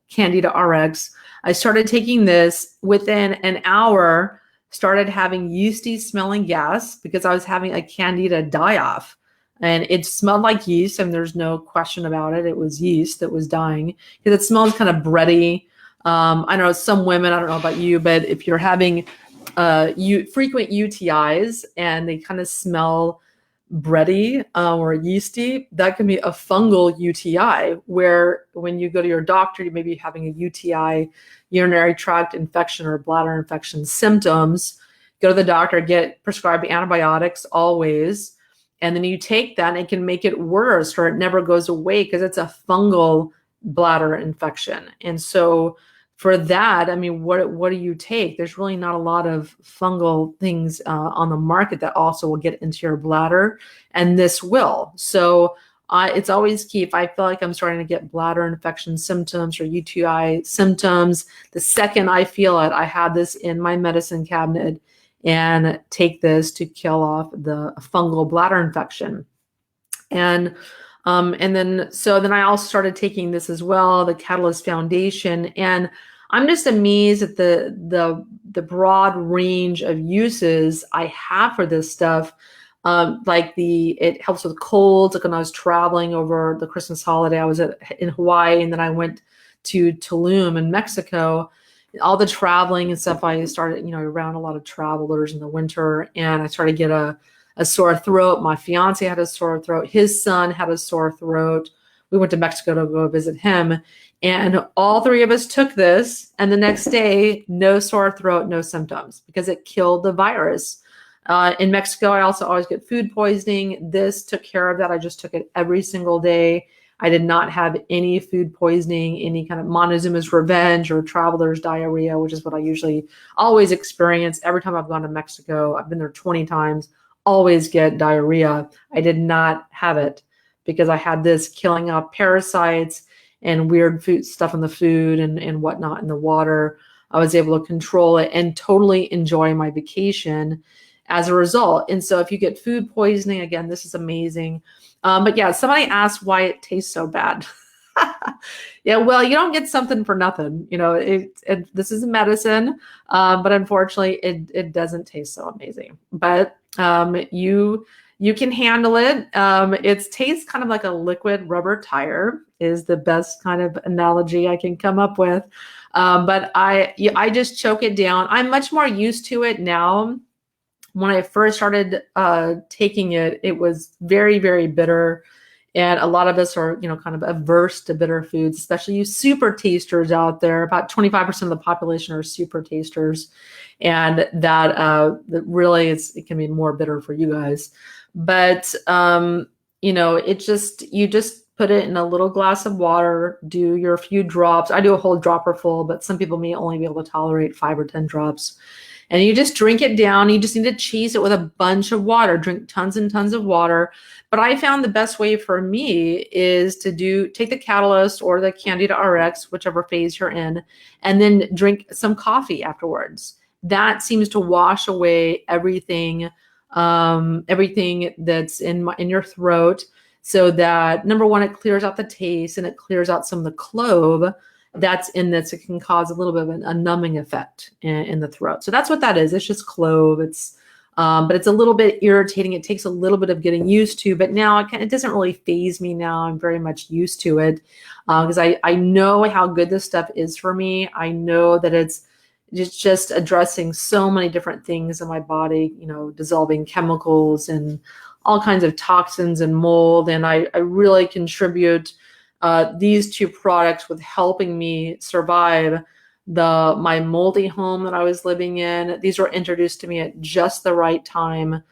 [SPEAKER 1] Candida Rx. I started taking this within an hour, started having yeasty smelling gas because I was having a Candida die-off. And it smelled like yeast, and there's no question about it. It was yeast that was dying because it smells kind of bready. I know some women, I don't know about you, but if you're having frequent UTIs and they kind of smell bready or yeasty, that can be a fungal UTI, where when you go to your doctor, you may be having a UTI, urinary tract infection or bladder infection symptoms. Go to the doctor, get prescribed antibiotics always, and then you take that and it can make it worse, or it never goes away because it's a fungal bladder infection. And so for that, I mean, what do you take? There's really not a lot of fungal things on the market that also will get into your bladder, and this will. So it's always key. If I feel like I'm starting to get bladder infection symptoms or UTI symptoms, the second I feel it, I have this in my medicine cabinet and take this to kill off the fungal bladder infection. And then I also started taking this as well, the Catalyst Foundation, and I'm just amazed at the broad range of uses I have for this stuff. It helps with colds. Like when I was traveling over the Christmas holiday, I was in Hawaii, and then I went to Tulum in Mexico. All the traveling and stuff, I started, around a lot of travelers in the winter, and I started to get a sore throat. My fiance had a sore throat. His son had a sore throat. We went to Mexico to go visit him, and all three of us took this, and the next day, no sore throat, no symptoms, because it killed the virus. In Mexico, I also always get food poisoning. This took care of that. I just took it every single day. I did not have any food poisoning, any kind of Montezuma's Revenge or traveler's diarrhea, which is what I usually always experience every time I've gone to Mexico. I've been there 20 times, always get diarrhea. I did not have it because I had this killing off parasites and weird food stuff in the food and whatnot in the water. I was able to control it and totally enjoy my vacation as a result. And so if you get food poisoning, again, this is amazing. But yeah, somebody asked why it tastes so bad. Yeah, well, you don't get something for nothing. This is a medicine, but unfortunately, it doesn't taste so amazing. But you can handle it. It tastes kind of like a liquid rubber tire is the best kind of analogy I can come up with. But I just choke it down. I'm much more used to it now. When I first started taking it, it was very, very bitter. And a lot of us are, kind of averse to bitter foods, especially you super tasters out there. About 25% of the population are super tasters. And that really it can be more bitter for you guys. But, you just put it in a little glass of water, do your few drops. I do a whole dropper full, but some people may only be able to tolerate 5 or 10 drops. And you just drink it down. You just need to chase it with a bunch of water. Drink tons and tons of water. But I found the best way for me is to take the Catalyst or the Candida Rx, whichever phase you're in, and then drink some coffee afterwards. That seems to wash away everything that's in your throat, so that number one, it clears out the taste and it clears out some of the clove that's in this. It can cause a little bit of a numbing effect in the throat. So that's what that is. It's just clove. But it's a little bit irritating. It takes a little bit of getting used to, but now it doesn't really faze me now. I'm very much used to it because I know how good this stuff is for me. I know that it's just addressing so many different things in my body, dissolving chemicals and all kinds of toxins and mold. And I really contribute these two products with helping me survive my moldy home that I was living in. These were introduced to me at just the right time.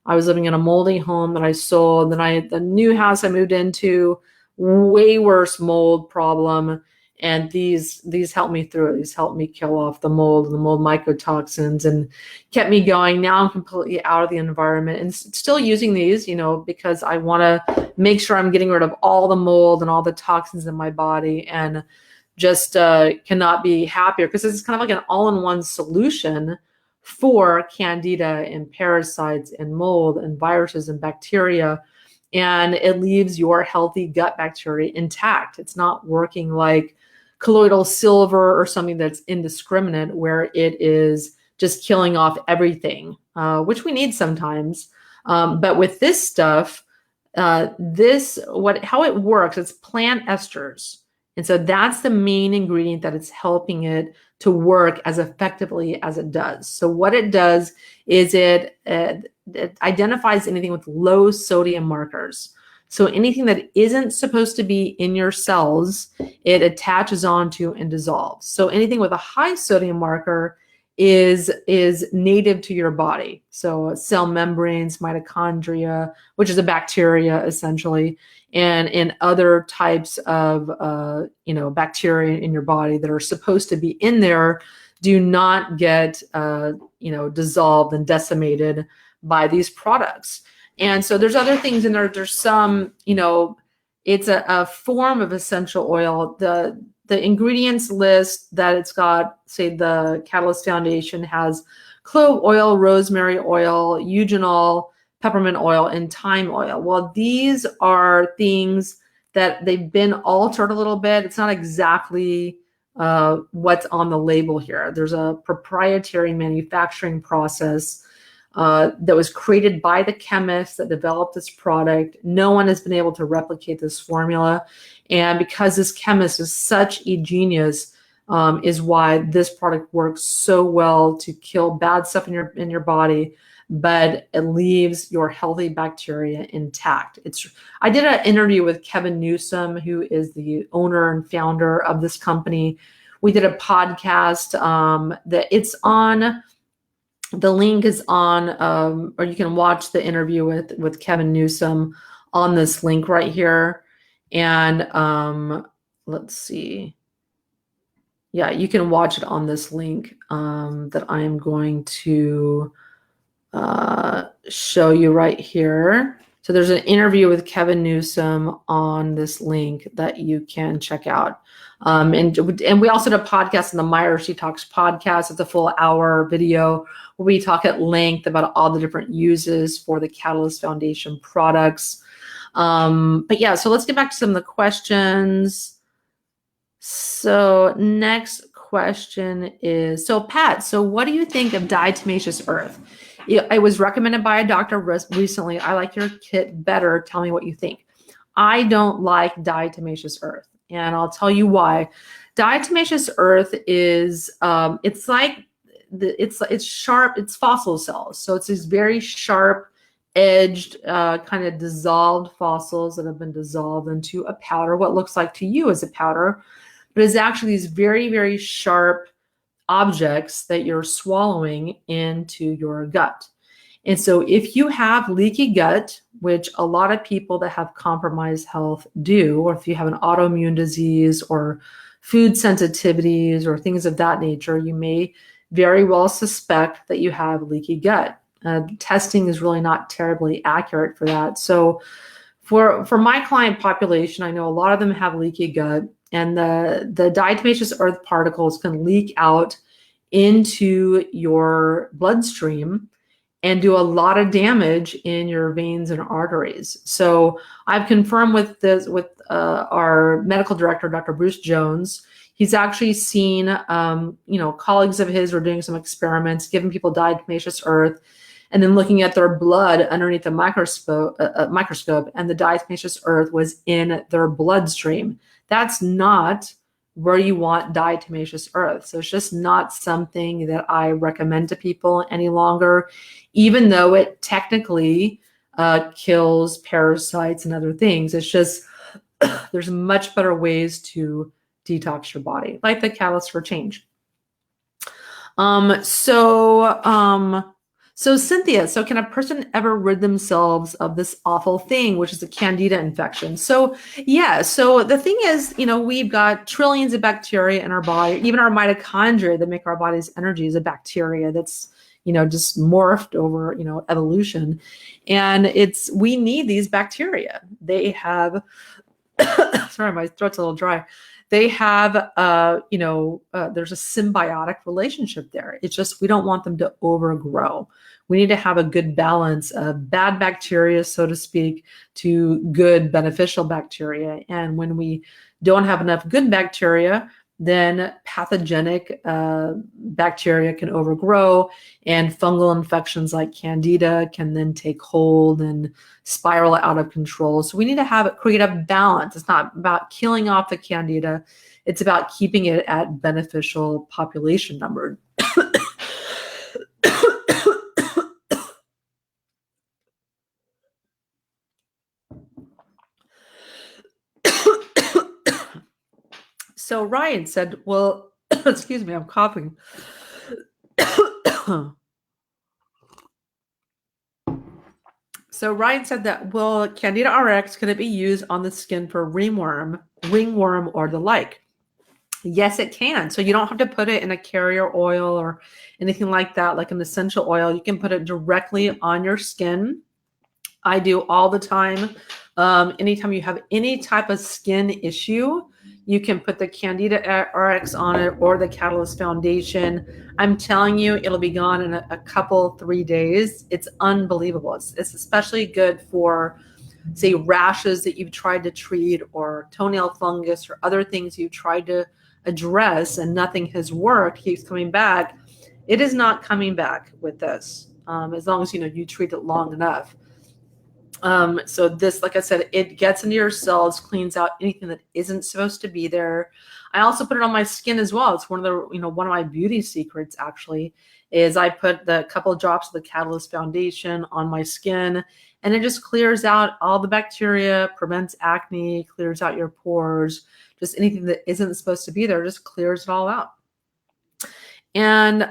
[SPEAKER 1] I was living in a moldy home that I sold. Then the new house I moved into, way worse mold problem. And these helped me through it. These helped me kill off the mold and the mold mycotoxins and kept me going. Now I'm completely out of the environment and still using these, because I want to make sure I'm getting rid of all the mold and all the toxins in my body, and just cannot be happier because it's kind of like an all-in-one solution for Candida and parasites and mold and viruses and bacteria. And it leaves your healthy gut bacteria intact. It's not working like colloidal silver or something that's indiscriminate, where it is just killing off everything, which we need sometimes. But with this stuff, how it works, it's plant esters. And so that's the main ingredient that it's helping it to work as effectively as it does. So what it does is it identifies anything with low sodium markers. So anything that isn't supposed to be in your cells, it attaches onto and dissolves. So anything with a high sodium marker is native to your body. So cell membranes, mitochondria, which is a bacteria essentially, and other types of bacteria in your body that are supposed to be in there do not get dissolved and decimated by these products. And so there's other things in there. There's some, it's a form of essential oil. The ingredients list that it's got, say the Catalyst Foundation has clove oil, rosemary oil, eugenol, peppermint oil, and thyme oil. Well, these are things that they've been altered a little bit. It's not exactly what's on the label here. There's a proprietary manufacturing process that was created by the chemists that developed this product. No one has been able to replicate this formula. And because this chemist is such a genius, is why this product works so well to kill bad stuff in your body, but it leaves your healthy bacteria intact. I did an interview with Kevin Newsom, who is the owner and founder of this company. We did a podcast that it's on. The link is on, or you can watch the interview with Kevin Newsom on this link right here. And let's see. Yeah, you can watch it on this link that I am going to show you right here. So there's an interview with Kevin Newsom on this link that you can check out. And we also did a podcast on the Myers Detox podcast. It's a full hour video where we talk at length about all the different uses for the Catalyst Foundation products. But yeah, so let's get back to some of the questions. So next question is, so Pat, so what do you think of diatomaceous earth? It was recommended by a doctor recently. I like your kit better. Tell me what you think. I don't like diatomaceous earth, and I'll tell you why. Diatomaceous earth is it's sharp. It's fossil cells, so it's these very sharp edged kind of dissolved fossils that have been dissolved into a powder. What looks like to you as a powder, but is actually these very, very sharp objects that you're swallowing into your gut. And so if you have leaky gut, which a lot of people that have compromised health do, or if you have an autoimmune disease or food sensitivities or things of that nature, you may very well suspect that you have leaky gut. Testing is really not terribly accurate for that. So for my client population, I know a lot of them have leaky gut, and the diatomaceous earth particles can leak out into your bloodstream and do a lot of damage in your veins and arteries. So I've confirmed with this with our medical director, Dr. Bruce Jones. He's actually seen, colleagues of his were doing some experiments, giving people diatomaceous earth, and then looking at their blood underneath the microscope, and the diatomaceous earth was in their bloodstream. That's not where you want diatomaceous earth. So it's just not something that I recommend to people any longer, even though it technically kills parasites and other things. It's just, there's much better ways to detox your body, like the Catalyst for Change. So Cynthia, so can a person ever rid themselves of this awful thing, which is a Candida infection? So yeah, so the thing is, we've got trillions of bacteria in our body. Even our mitochondria that make our body's energy is a bacteria that's, just morphed over, evolution. And we need these bacteria. They have, sorry, my throat's a little dry. They have, there's a symbiotic relationship there. It's just, we don't want them to overgrow. We need to have a good balance of bad bacteria, so to speak, to good beneficial bacteria. And when we don't have enough good bacteria, then pathogenic bacteria can overgrow, and fungal infections like Candida can then take hold and spiral out of control. So we need to create a balance. It's not about killing off the Candida. It's about keeping it at beneficial population number. So Ryan said, well, excuse me, I'm coughing. So Ryan said that, will Candida Rx, can it be used on the skin for ringworm, or the like? Yes, it can. So you don't have to put it in a carrier oil or anything like that, like an essential oil. You can put it directly on your skin. I do all the time. Anytime you have any type of skin issue, you can put the Candida Rx on it or the Catalyst Foundation. I'm telling you, it'll be gone in a couple, 3 days. It's unbelievable. It's especially good for, say, rashes that you've tried to treat, or toenail fungus, or other things you've tried to address and nothing has worked, keeps coming back. It is not coming back with this, as long as you treat it long enough. So this, like I said, it gets into your cells, cleans out anything that isn't supposed to be there. I also put it on my skin as well. It's one of my beauty secrets, actually, is I put the couple of drops of the Catalyst Foundation on my skin, and it just clears out all the bacteria, prevents acne, clears out your pores, just anything that isn't supposed to be there, just clears it all out. And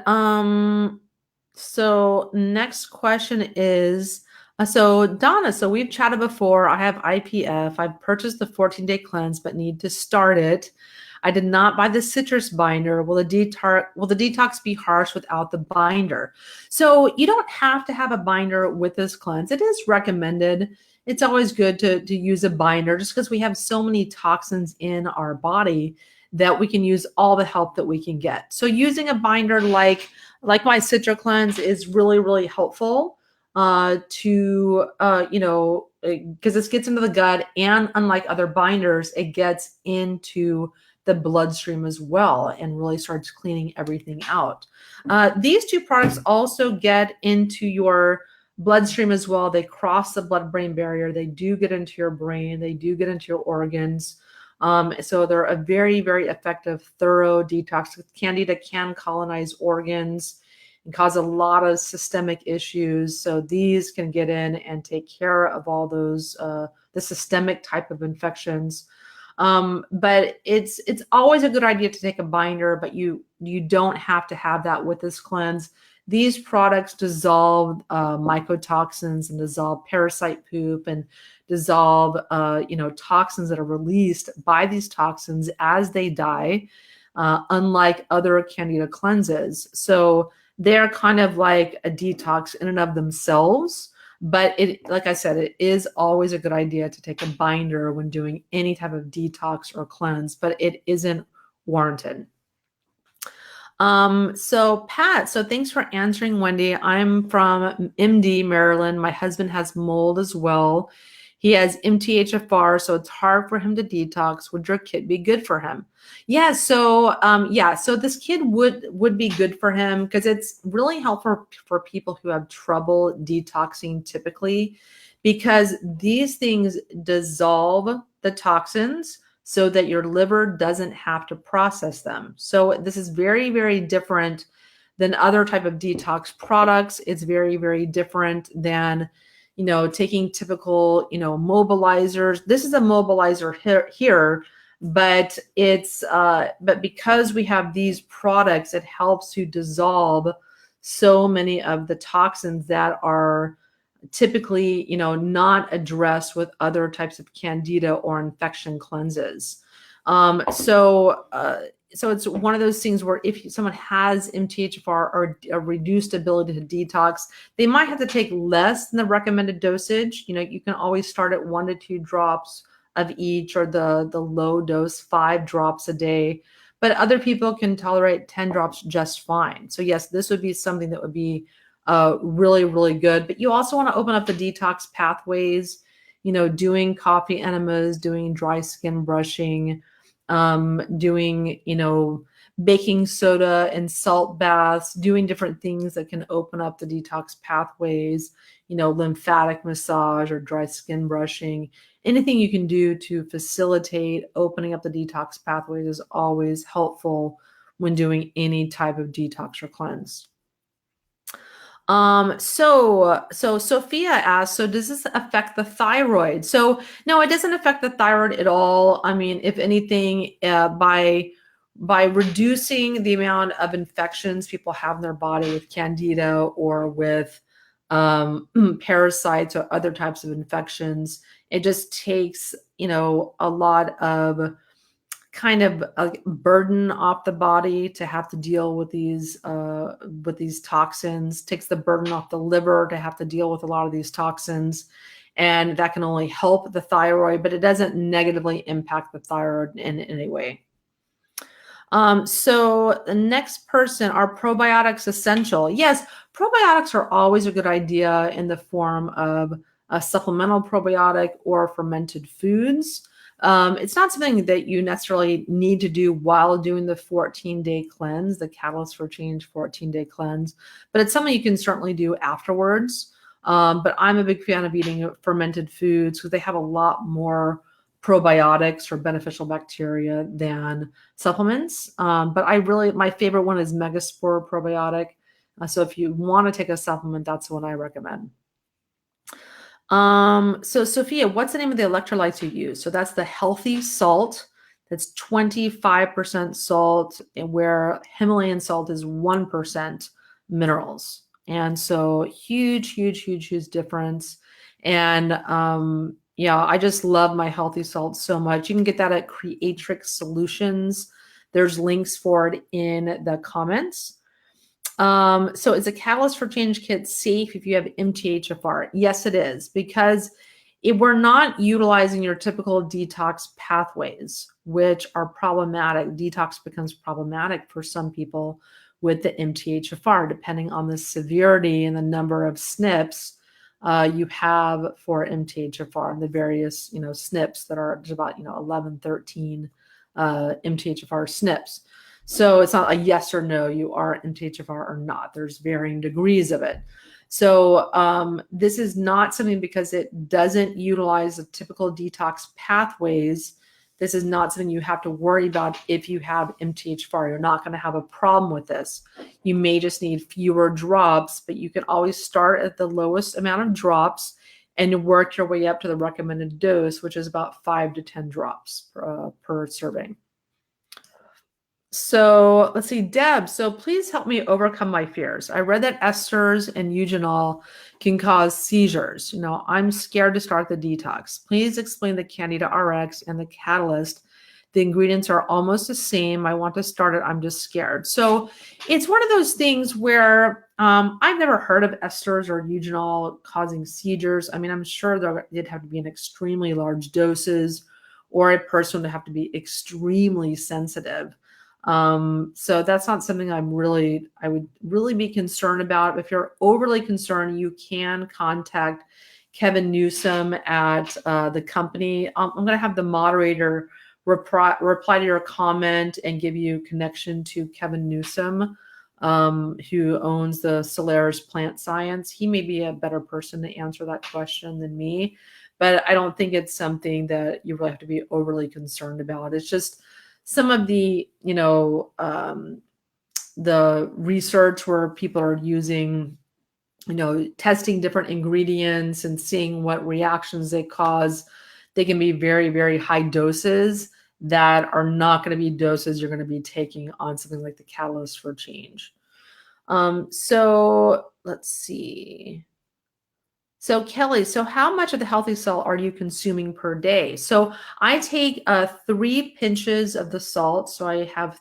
[SPEAKER 1] so next question is, so Donna, so we've chatted before. I have IPF. I've purchased the 14-day cleanse, but need to start it. I did not buy the citrus binder. Will the detox be harsh without the binder? So you don't have to have a binder with this cleanse. It is recommended. It's always good to use a binder, just because we have so many toxins in our body that we can use all the help that we can get. So using a binder like my Citra cleanse is really, really helpful because this gets into the gut, and unlike other binders, it gets into the bloodstream as well and really starts cleaning everything out. These two products also get into your bloodstream as well. They cross the blood-brain barrier. They do get into your brain. They do get into your organs. So they're a very, very effective, thorough detox. Candida can colonize organs and cause a lot of systemic issues. So these can get in and take care of all those, the systemic type of infections. But it's always a good idea to take a binder, but you don't have to have that with this cleanse. These products dissolve mycotoxins and dissolve parasite poop and dissolve toxins that are released by these toxins as they die, unlike other Candida cleanses. So they're kind of like a detox in and of themselves. But like I said, it is always a good idea to take a binder when doing any type of detox or cleanse, but it isn't warranted. So Pat, so thanks for answering, Wendy. I'm from MD, Maryland. My husband has mold as well. He has MTHFR, so it's hard for him to detox. Would your kit be good for him? Yeah, so so this kit would be good for him because it's really helpful for people who have trouble detoxing typically, because these things dissolve the toxins so that your liver doesn't have to process them. So this is very, very different than other type of detox products. It's very, very different than taking typical, mobilizers. This is a mobilizer here, but it's but because we have these products, it helps to dissolve so many of the toxins that are typically, not addressed with other types of Candida or infection cleanses. So it's one of those things where if someone has MTHFR or a reduced ability to detox, they might have to take less than the recommended dosage. You can always start at 1 to 2 drops of each, or the low dose 5 drops a day. But other people can tolerate 10 drops just fine. So yes, this would be something that would be really, really good. But you also want to open up the detox pathways, doing coffee enemas, doing dry skin brushing, doing, baking soda and salt baths, doing different things that can open up the detox pathways, lymphatic massage or dry skin brushing. Anything you can do to facilitate opening up the detox pathways is always helpful when doing any type of detox or cleanse. So Sophia asked, so does this affect the thyroid? So no, it doesn't affect the thyroid at all. I mean, if anything, by reducing the amount of infections people have in their body with Candida or with parasites or other types of infections, it just takes, a lot of kind of a burden off the body to have to deal with these toxins, takes the burden off the liver to have to deal with a lot of these toxins, and that can only help the thyroid, but it doesn't negatively impact the thyroid in any way. So the next person, are probiotics essential? Yes, probiotics are always a good idea in the form of a supplemental probiotic or fermented foods. It's not something that you necessarily need to do while doing the 14-day cleanse, the Catalyst for Change 14-day cleanse, but it's something you can certainly do afterwards. But I'm a big fan of eating fermented foods because they have a lot more probiotics or beneficial bacteria than supplements. But my favorite one is Megaspore probiotic. So if you want to take a supplement, that's what I recommend. So Sophia, what's the name of the electrolytes you use? So that's the healthy salt. That's 25% salt, and where Himalayan salt is 1% minerals. And so huge difference. And yeah, I just love my healthy salt so much. You can get that at Probiotics Solutions. There's links for it in the comments. So is a Catalyst for Change kit safe if you have MTHFR? Yes, it is, because if we're not utilizing your typical detox pathways, which are problematic, detox becomes problematic for some people with the MTHFR, depending on the severity and the number of SNPs you have for MTHFR and the various, SNPs that are about, 11, 13 MTHFR SNPs. So it's not a yes or no, you are MTHFR or not. There's varying degrees of it. So this is not something, because it doesn't utilize the typical detox pathways. This is not something you have to worry about if you have MTHFR. You're not going to have a problem with this. You may just need fewer drops, but you can always start at the lowest amount of drops and work your way up to the recommended dose, which is about 5 to 10 drops per serving. So let's see, Deb. So please help me overcome my fears. I read that esters and eugenol can cause seizures. I'm scared to start the detox. Please explain the Candida Rx and the Catalyst. The ingredients are almost the same. I want to start it. I'm just scared. So it's one of those things where I've never heard of esters or eugenol causing seizures. I mean, I'm sure they'd have to be in extremely large doses, or a person would have to be extremely sensitive. So that's not something I would really be concerned about. If you're overly concerned, you can contact Kevin Newsom at the company. I'm going to have the moderator reply to your comment and give you connection to Kevin Newsom, who owns the Solaris Plant Science. He may be a better person to answer that question than me, but I don't think it's something that you really have to be overly concerned about. It's just some of the, the research where people are using, testing different ingredients and seeing what reactions they cause. They can be very, very high doses that are not going to be doses you're going to be taking on something like the Catalyst for Change. So let's see. So Kelly, so how much of the healthy salt are you consuming per day? So I take 3 pinches of the salt. So I have,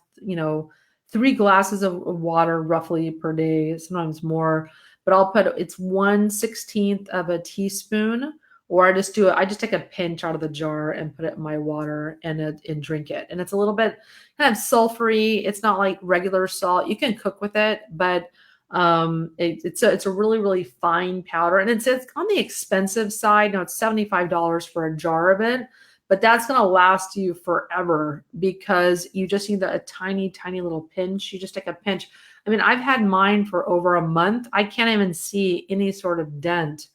[SPEAKER 1] 3 glasses of water roughly per day, sometimes more, but it's 1/16 of a teaspoon, or I just take a pinch out of the jar and put it in my water and drink it. And it's a little bit kind of sulfury. It's not like regular salt. You can cook with it, but it's a really, really fine powder, and it's on the expensive side. Now it's $75 for a jar of it, but that's going to last you forever because you just need a tiny little pinch. You just take a pinch. I mean, I've had mine for over a month. I can't even see any sort of dent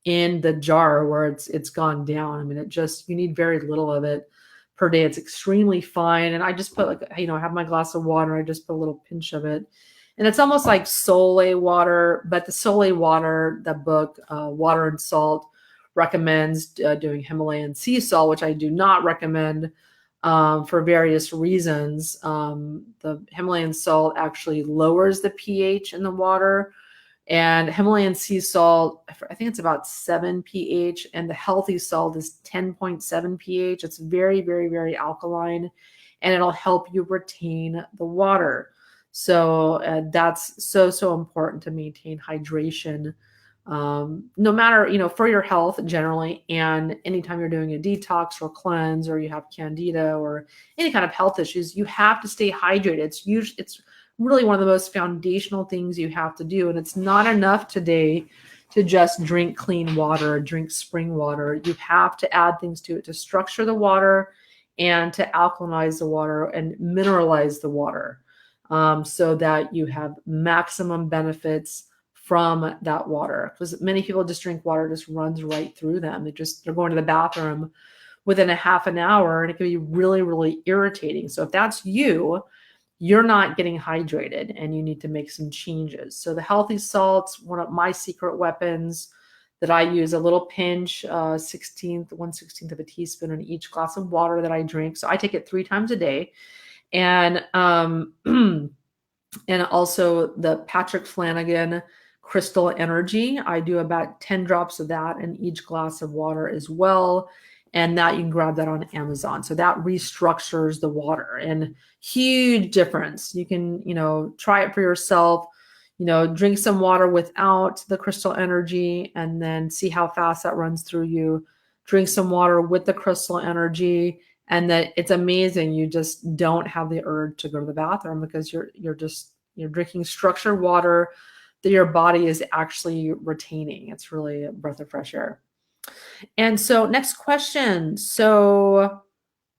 [SPEAKER 1] in the jar where it's gone down. I mean, you need very little of it per day. It's extremely fine. And I just put I have my glass of water. I just put a little pinch of it. And it's almost like Sole water, but the Sole water, the book, Water and Salt, recommends doing Himalayan sea salt, which I do not recommend for various reasons. The Himalayan salt actually lowers the pH in the water, and Himalayan sea salt, I think it's about 7 pH, and the healthy salt is 10.7 pH. It's very, very, very alkaline, and it'll help you retain the water. So that's so, so important to maintain hydration, no matter, for your health generally, and anytime you're doing a detox or cleanse, or you have Candida or any kind of health issues, you have to stay hydrated. It's really one of the most foundational things you have to do. And it's not enough today to just drink clean water, drink spring water. You have to add things to it to structure the water and to alkalinize the water and mineralize the water, so that you have maximum benefits from that water. Because many people just drink water, just runs right through them. They're going to the bathroom within a half an hour, and it can be really, really irritating. So if that's you, you're not getting hydrated and you need to make some changes. So the healthy salts, one of my secret weapons that I use, a little pinch, 1/16 of a teaspoon in each glass of water that I drink. So I take it 3 times a day. And and also the Patrick Flanagan Crystal Energy. I do about 10 drops of that in each glass of water as well. And that you can grab that on Amazon. So that restructures the water, and huge difference. You can, try it for yourself, drink some water without the Crystal Energy and then see how fast that runs through you. Drink some water with the Crystal Energy, and that it's amazing. You just don't have the urge to go to the bathroom because you're drinking structured water that your body is actually retaining. It's really a breath of fresh air. And so next question. So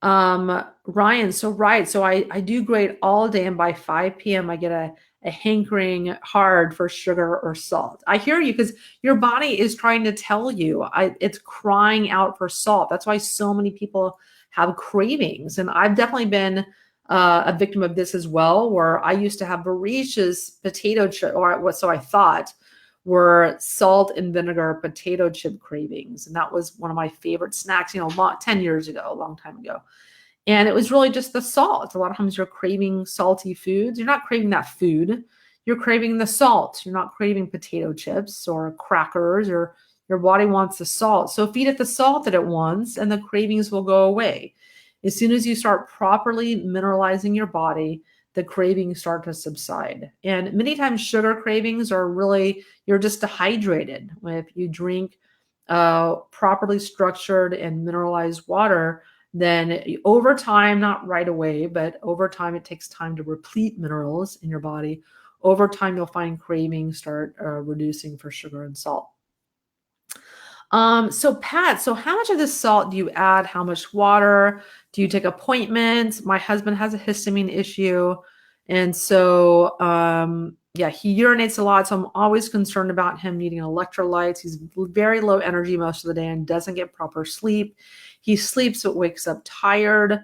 [SPEAKER 1] Ryan, so right. So I do great all day, and by 5 p.m. I get a hankering hard for sugar or salt. I hear you, because your body is trying to tell you, it's crying out for salt. That's why so many people have cravings. And I've definitely been a victim of this as well, where I used to have voracious potato chip, or so I thought were salt and vinegar potato chip cravings. And that was one of my favorite snacks, 10 years ago, a long time ago. And it was really just the salt. A lot of times you're craving salty foods. You're not craving that food. You're craving the salt. You're not craving potato chips or crackers, or your body wants the salt. So feed it the salt that it wants, and the cravings will go away. As soon as you start properly mineralizing your body, the cravings start to subside. And many times sugar cravings are really, you're just dehydrated. If you drink properly structured and mineralized water, then over time, not right away, but over time, it takes time to replete minerals in your body. Over time, you'll find cravings start reducing for sugar and salt. So Pat, so how much of this salt do you add? How much water? Do you take appointments? My husband has a histamine issue. And so, yeah, he urinates a lot. So I'm always concerned about him needing electrolytes. He's very low energy most of the day and doesn't get proper sleep. He sleeps but wakes up tired.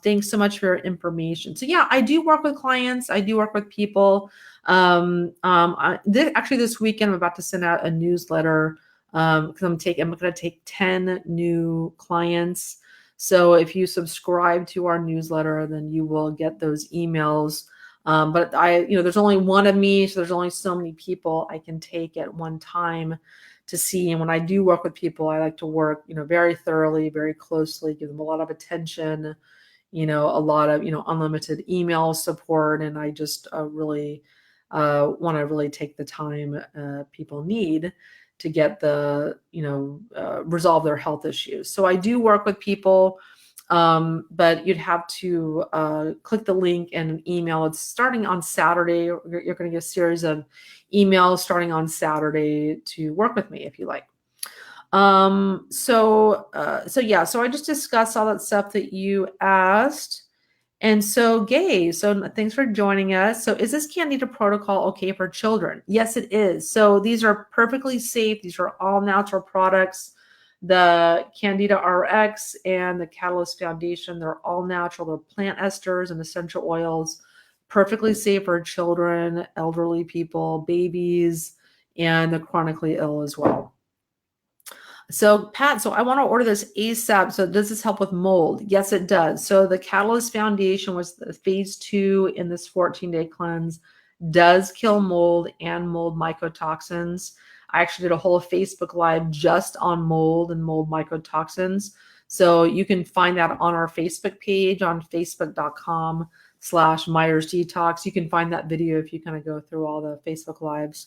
[SPEAKER 1] Thanks so much for your information. So yeah, I do work with clients. I do work with people. Actually, this weekend, I'm about to send out a newsletter because I'm going to take 10 new clients. So if you subscribe to our newsletter, then you will get those emails. But there's only one of me, so there's only so many people I can take at one time to see. And when I do work with people, I like to work, very thoroughly, very closely, give them a lot of attention, a lot of, unlimited email support. And I just really want to really take the time people need to get resolve their health issues. So I do work with people, but you'd have to click the link in an email. It's starting on Saturday. You're going to get a series of emails starting on Saturday to work with me if you like. So I just discussed all that stuff that you asked. And so, Gabe, so thanks for joining us. So is this Candida protocol okay for children? Yes, it is. So these are perfectly safe. These are all natural products. The Candida Rx and the Catalyst Foundation, they're all natural. They're plant esters and essential oils, perfectly safe for children, elderly people, babies, and the chronically ill as well. So Pat, so I want to order this ASAP. So does this help with mold? Yes, it does. So the Catalyst Foundation was the phase 2 in this 14-day cleanse, does kill mold and mold mycotoxins. I actually did a whole Facebook Live just on mold and mold mycotoxins. So you can find that on our Facebook page on facebook.com/Myers Detox. You can find that video if you kind of go through all the Facebook Lives.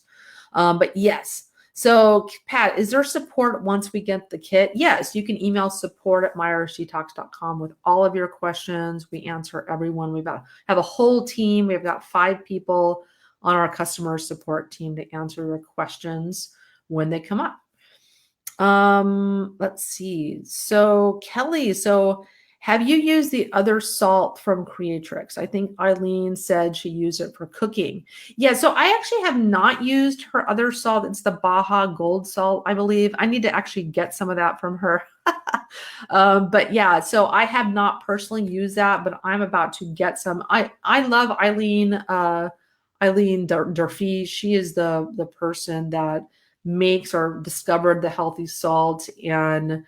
[SPEAKER 1] But yes. So Pat, is there support once we get the kit? Yes, you can email support@myersdetox.com with all of your questions. We answer everyone. We have a whole team. We've got 5 people on our customer support team to answer your questions when they come up. Let's see. So Kelly, so have you used the other salt from Creatrix? I think Eileen said she used it for cooking. Yeah, so I actually have not used her other salt. It's the Baja Gold salt, I believe. I need to actually get some of that from her. But yeah, so I have not personally used that, but I'm about to get some. I love Eileen Durfee. She is the person that makes or discovered the healthy salt and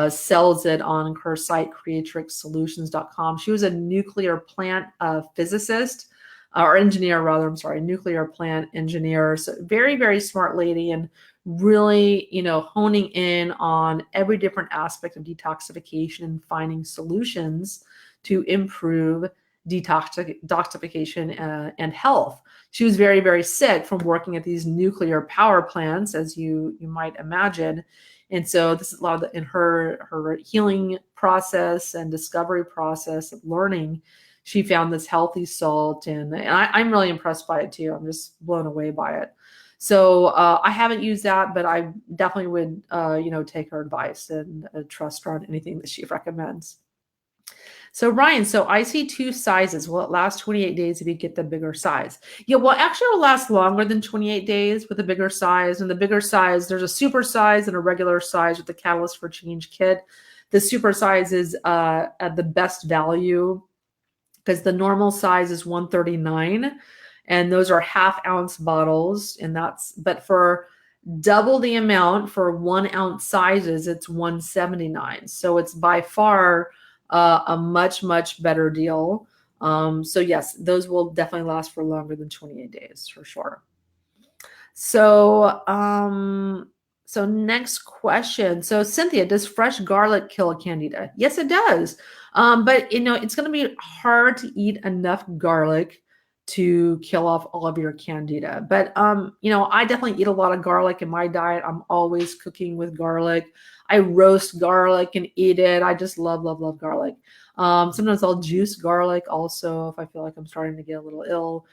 [SPEAKER 1] sells it on her site, CreatrixSolutions.com. She was a nuclear plant physicist, or engineer rather, I'm sorry, nuclear plant engineer. So very, very smart lady, and really, honing in on every different aspect of detoxification and finding solutions to improve detoxification and health. She was very, very sick from working at these nuclear power plants, as you might imagine. And so this is a lot of in her healing process and discovery process of learning. She found this healthy salt, and I'm really impressed by it too. I'm just blown away by it. So I haven't used that, but I definitely would, take her advice and trust her on anything that she recommends. So Ryan, so I see 2 sizes. Will it last 28 days if you get the bigger size? Yeah, well, actually it'll last longer than 28 days with the bigger size. And the bigger size, there's a super size and a regular size with the Catalyst for Change kit. The super size is at the best value because the normal size is 139, and those are half-ounce bottles. And but for double the amount for 1-ounce sizes, it's 179. So it's by far a much, much better deal. So yes, those will definitely last for longer than 28 days for sure. So, so next question. So Cynthia, does fresh garlic kill a Candida? Yes, it does. But it's going to be hard to eat enough garlic to kill off all of your Candida. But, I definitely eat a lot of garlic in my diet. I'm always cooking with garlic. I roast garlic and eat it. I just love, love, love garlic. Sometimes I'll juice garlic also if I feel like I'm starting to get a little ill.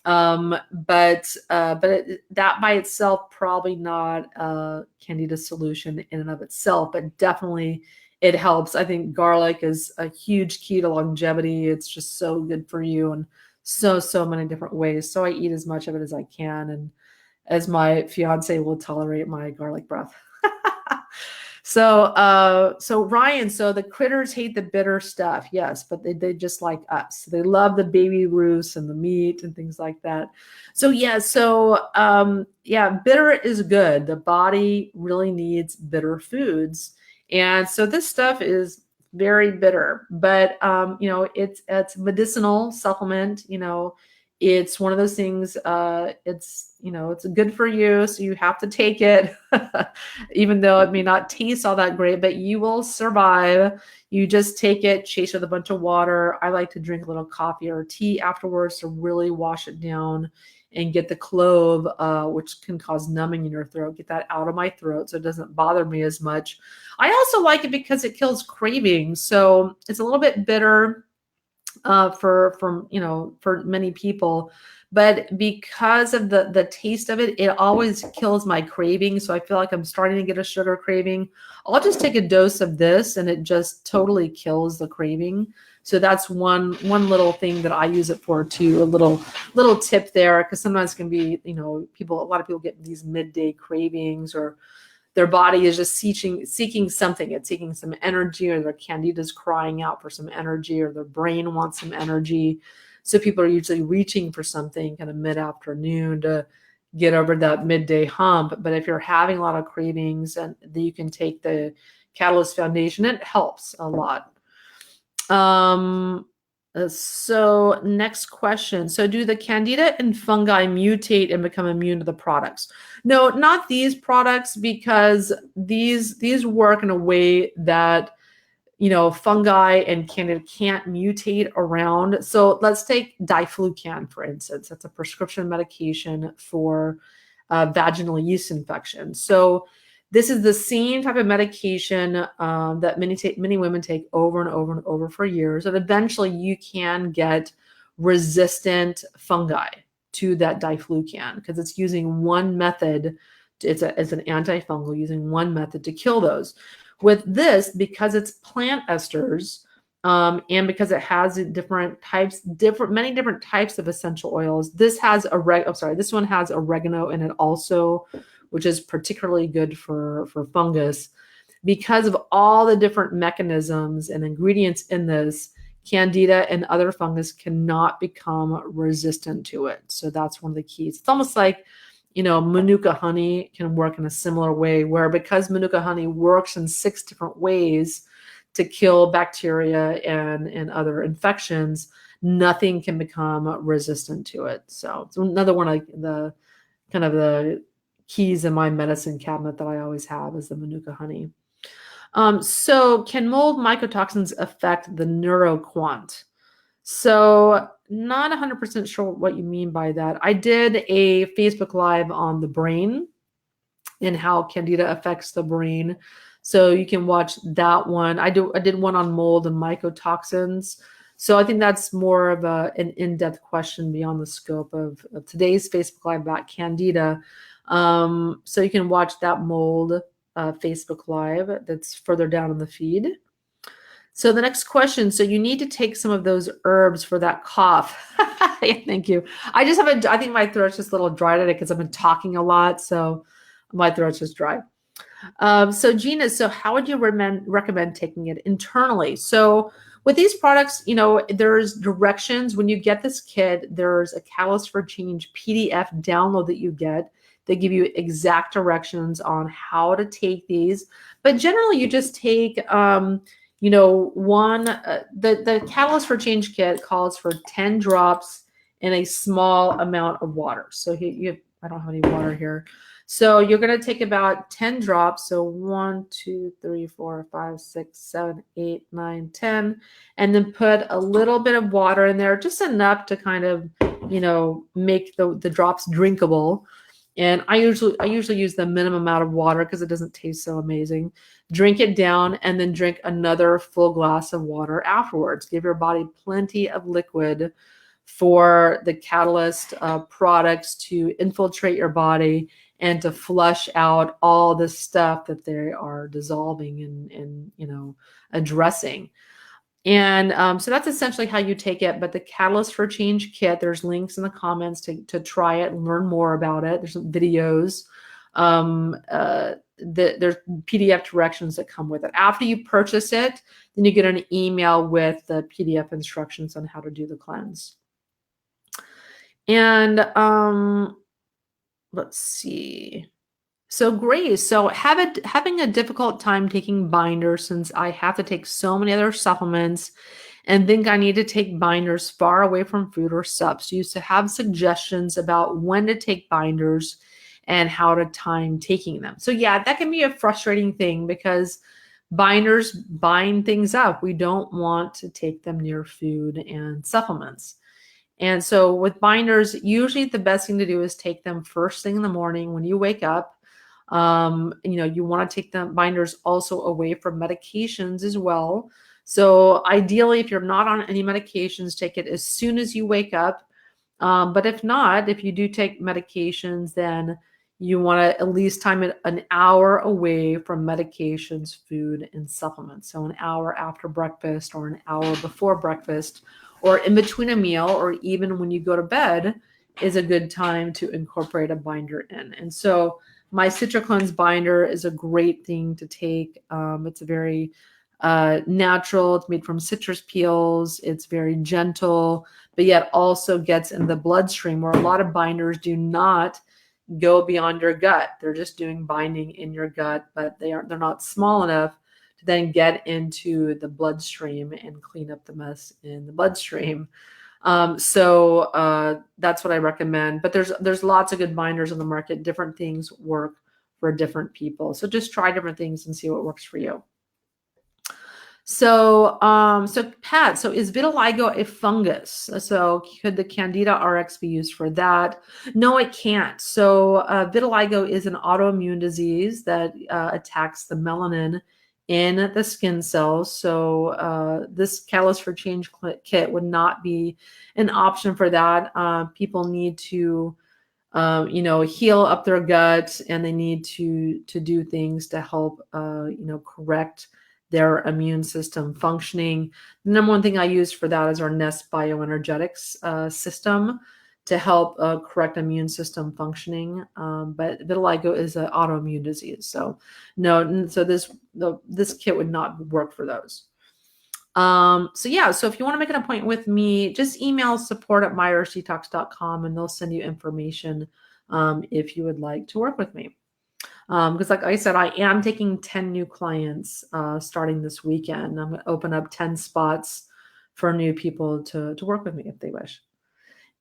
[SPEAKER 1] But that by itself, probably not a Candida solution in and of itself, but definitely it helps. I think garlic is a huge key to longevity. It's just so good for you in so many different ways. So I eat as much of it as I can, and as my fiance will tolerate my garlic breath. So Ryan, so the critters hate the bitter stuff. Yes, but they just like us. They love the baby roosts and the meat and things like that. So yeah, bitter is good. The body really needs bitter foods. And so this stuff is very bitter, but it's medicinal supplement. It's one of those things, it's good for you, so you have to take it, even though it may not taste all that great, but you will survive. You just take it, chase it with a bunch of water. I like to drink a little coffee or tea afterwards to really wash it down and get the clove, which can cause numbing in your throat, get that out of my throat so it doesn't bother me as much. I also like it because it kills cravings. So it's a little bit bitter for many people, but because of the taste of it, it always kills my craving. So I feel like I'm starting to get a sugar craving. I'll just take a dose of this and it just totally kills the craving. So that's one little thing that I use it for too. A little tip there, because sometimes it can be, a lot of people get these midday cravings, or their body is just seeking something. It's seeking some energy, or their Candida's crying out for some energy, or their brain wants some energy. So people are usually reaching for something kind of mid-afternoon to get over that midday hump. But if you're having a lot of cravings, and you can take the Catalyst Foundation, it helps a lot. So next question. So do the Candida and fungi mutate and become immune to the products? No, not these products, because these work in a way that, you know, fungi and Candida can't mutate around. So let's take diflucan, for instance. That's a prescription medication for vaginal yeast infection. So this is the same type of medication that many women take over and over and over for years. And eventually you can get resistant fungi to that diflucan because it's using one method. It's an antifungal using one method to kill those. With this, because it's plant esters, and because it has many different types of essential oils, this one has oregano in it also, which is particularly good for fungus. Because of all the different mechanisms and ingredients in this, Candida and other fungus cannot become resistant to it. So that's one of the keys. It's almost like, you know, Manuka honey can work in a similar way, where because Manuka honey works in 6 different ways to kill bacteria and other infections, nothing can become resistant to it. So it's another one of the kind of the keys in my medicine cabinet that I always have is the Manuka honey. So can mold mycotoxins affect the neuroquant? So not 100% sure what you mean by that. I did a Facebook Live on the brain and how Candida affects the brain. So you can watch that one. I did one on mold and mycotoxins. So I think that's more of an in-depth question beyond the scope of today's Facebook Live about Candida. So you can watch that mold Facebook Live that's further down in the feed. So the next question, so you need to take some of those herbs for that cough. Yeah, thank you. I think my throat's just a little dry today because I've been talking a lot, so my throat's just dry. So Gina, so how would you recommend taking it internally? So with these products, you know, there's directions. When you get this kit, there's a Catalyst for Change PDF download that you get. They give you exact directions on how to take these. But generally, you just take, you know, the Catalyst for Change kit calls for 10 drops in a small amount of water. So I don't have any water here. So you're going to take about 10 drops. So 1, 2, 3, 4, 5, 6, 7, 8, 9, 10. And then put a little bit of water in there, just enough to kind of, you know, make the drops drinkable. And I usually use the minimum amount of water because it doesn't taste so amazing. Drink it down and then drink another full glass of water afterwards. Give your body plenty of liquid for the Catalyst products to infiltrate your body and to flush out all the stuff that they are dissolving and you know, addressing. And so that's essentially how you take it. But the Catalyst for Change kit, there's links in the comments to try it and learn more about it. There's some videos. There's PDF directions that come with it. After you purchase it, then you get an email with the PDF instructions on how to do the cleanse. And let's see. So Grace, so having a difficult time taking binders since I have to take so many other supplements and think I need to take binders far away from food or subs. Used to have suggestions about when to take binders and how to time taking them. So yeah, that can be a frustrating thing because binders bind things up. We don't want to take them near food and supplements. And so with binders, usually the best thing to do is take them first thing in the morning when you wake up. You know, you want to take the binders also away from medications as well. So ideally, if you're not on any medications, take it as soon as you wake up. But if not, if you do take medications, then you want to at least time it an hour away from medications, food, and supplements. So an hour after breakfast or an hour before breakfast or in between a meal or even when you go to bed is a good time to incorporate a binder in. And so my CitraCleanse binder is a great thing to take. It's a very natural. It's made from citrus peels. It's very gentle but yet also gets in the bloodstream, where a lot of binders do not go beyond your gut. They're just doing binding in your gut, but they're not small enough to then get into the bloodstream and clean up the mess in the bloodstream. So that's what I recommend. But there's lots of good binders on the market. Different things work for different people. So just try different things and see what works for you. So Pat, so is vitiligo a fungus? So could the Candida Rx be used for that? No, it can't. So vitiligo is an autoimmune disease that attacks the melanin in the skin cells. So this Catalyst for Change kit would not be an option for that. People need to heal up their gut, and they need to do things to help correct their immune system functioning. The number one thing I use for that is our Nest bioenergetics system to help correct immune system functioning. But vitiligo is an autoimmune disease, so no. So this kit would not work for those. So if you want to make an appointment with me, just email support@myersdetox.com and they'll send you information if you would like to work with me. Because like I said, I am taking 10 new clients starting this weekend. I'm going to open up 10 spots for new people to work with me if they wish.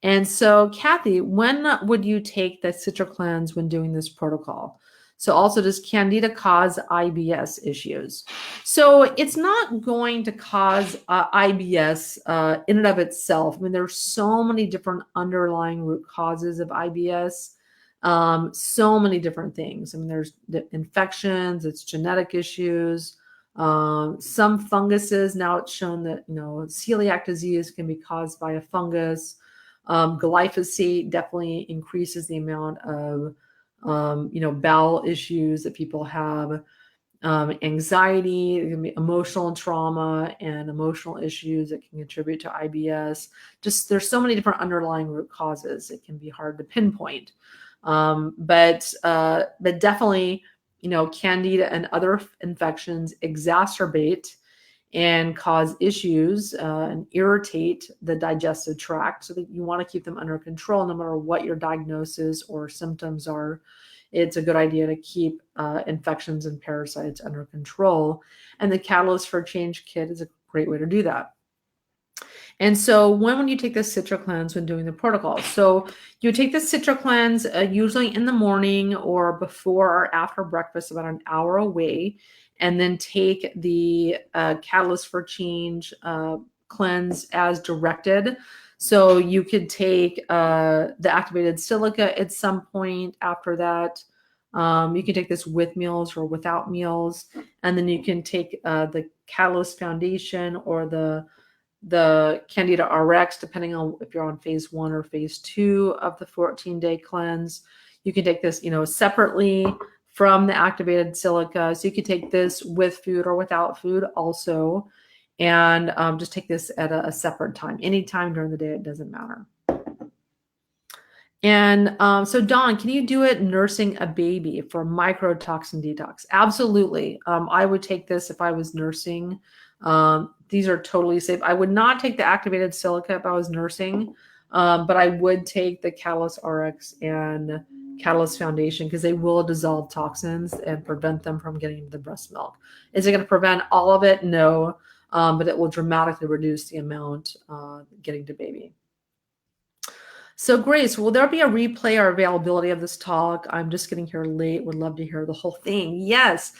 [SPEAKER 1] And so, Kathy, when would you take the CitraCleanse when doing this protocol? So also, does Candida cause IBS issues? So it's not going to cause IBS in and of itself. I mean, there's so many different underlying root causes of IBS. So many different things. I mean, there's the infections, it's genetic issues, some funguses. Now it's shown that, celiac disease can be caused by a fungus. Glyphosate definitely increases the amount of, bowel issues that people have. Anxiety, it can be emotional trauma and emotional issues that can contribute to IBS. Just there's so many different underlying root causes. It can be hard to pinpoint. But definitely, Candida and other infections exacerbate and cause issues and irritate the digestive tract, so that you want to keep them under control no matter what your diagnosis or symptoms are. It's a good idea to keep infections and parasites under control. And the Catalyst for Change kit is a great way to do that. And so when would you take the CitraCleanse when doing the protocol? So you take the CitraCleanse usually in the morning or before or after breakfast, about an hour away, and then take the Catalyst for Change cleanse as directed. So you could take the activated silica at some point after that. You can take this with meals or without meals. And then you can take the Catalyst Foundation or the Candida Rx, depending on if you're on phase 1 or phase 2 of the 14-day cleanse. You can take this, separately from the activated silica. So you could take this with food or without food also. And just take this at a separate time. Anytime during the day, it doesn't matter. And so Dawn, can you do it nursing a baby for microtoxin detox? Absolutely. I would take this if I was nursing. These are totally safe. I would not take the activated silica if I was nursing, but I would take the Catalyst Rx and Catalyst Foundation because they will dissolve toxins and prevent them from getting into the breast milk. Is it going to prevent all of it? No, but it will dramatically reduce the amount getting to baby. So Grace, will there be a replay or availability of this talk? I'm just getting here late. Would love to hear the whole thing. Yes.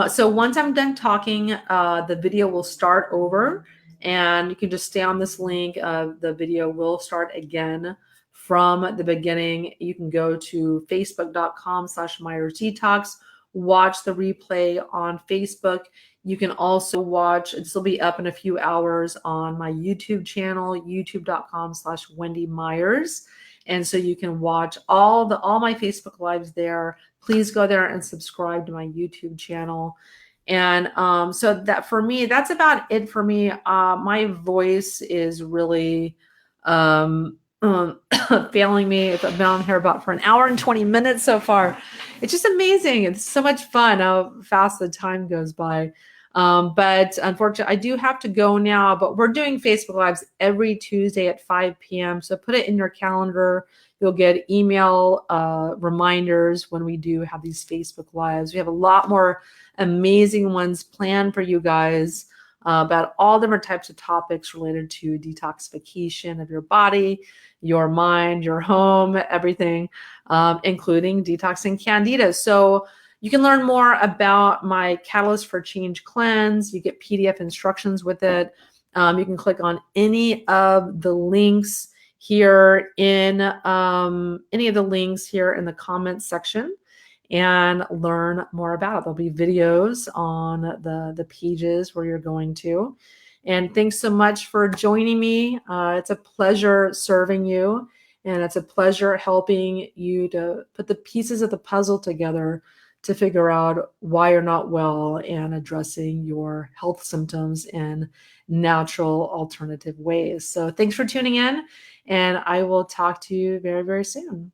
[SPEAKER 1] So once I'm done talking, the video will start over and you can just stay on this link. The video will start again from the beginning. You can go to facebook.com/MyersDetox, watch the replay on Facebook. You can also watch, this will be up in a few hours on my YouTube channel, youtube.com/Wendy Myers. And so you can watch all my Facebook lives there. Please go there and subscribe to my YouTube channel. And so that for me, that's about it for me. My voice is really failing me. I've been on here about for an hour and 20 minutes so far. It's just amazing. It's so much fun how fast the time goes by. But unfortunately, I do have to go now, but we're doing Facebook Lives every Tuesday at 5 p.m. So put it in your calendar. You'll get email reminders when we do have these Facebook Lives. We have a lot more amazing ones planned for you guys about all different types of topics related to detoxification of your body, your mind, your home, everything, including detoxing Candida. So you can learn more about my Catalyst for Change cleanse. You get PDF instructions with it. You can click on any of the links here in the comments section and learn more about it. There'll be videos on the pages where you're going to. And thanks so much for joining me. It's a pleasure serving you, and it's a pleasure helping you to put the pieces of the puzzle together to figure out why you're not well and addressing your health symptoms in natural alternative ways. So thanks for tuning in, and I will talk to you very, very soon.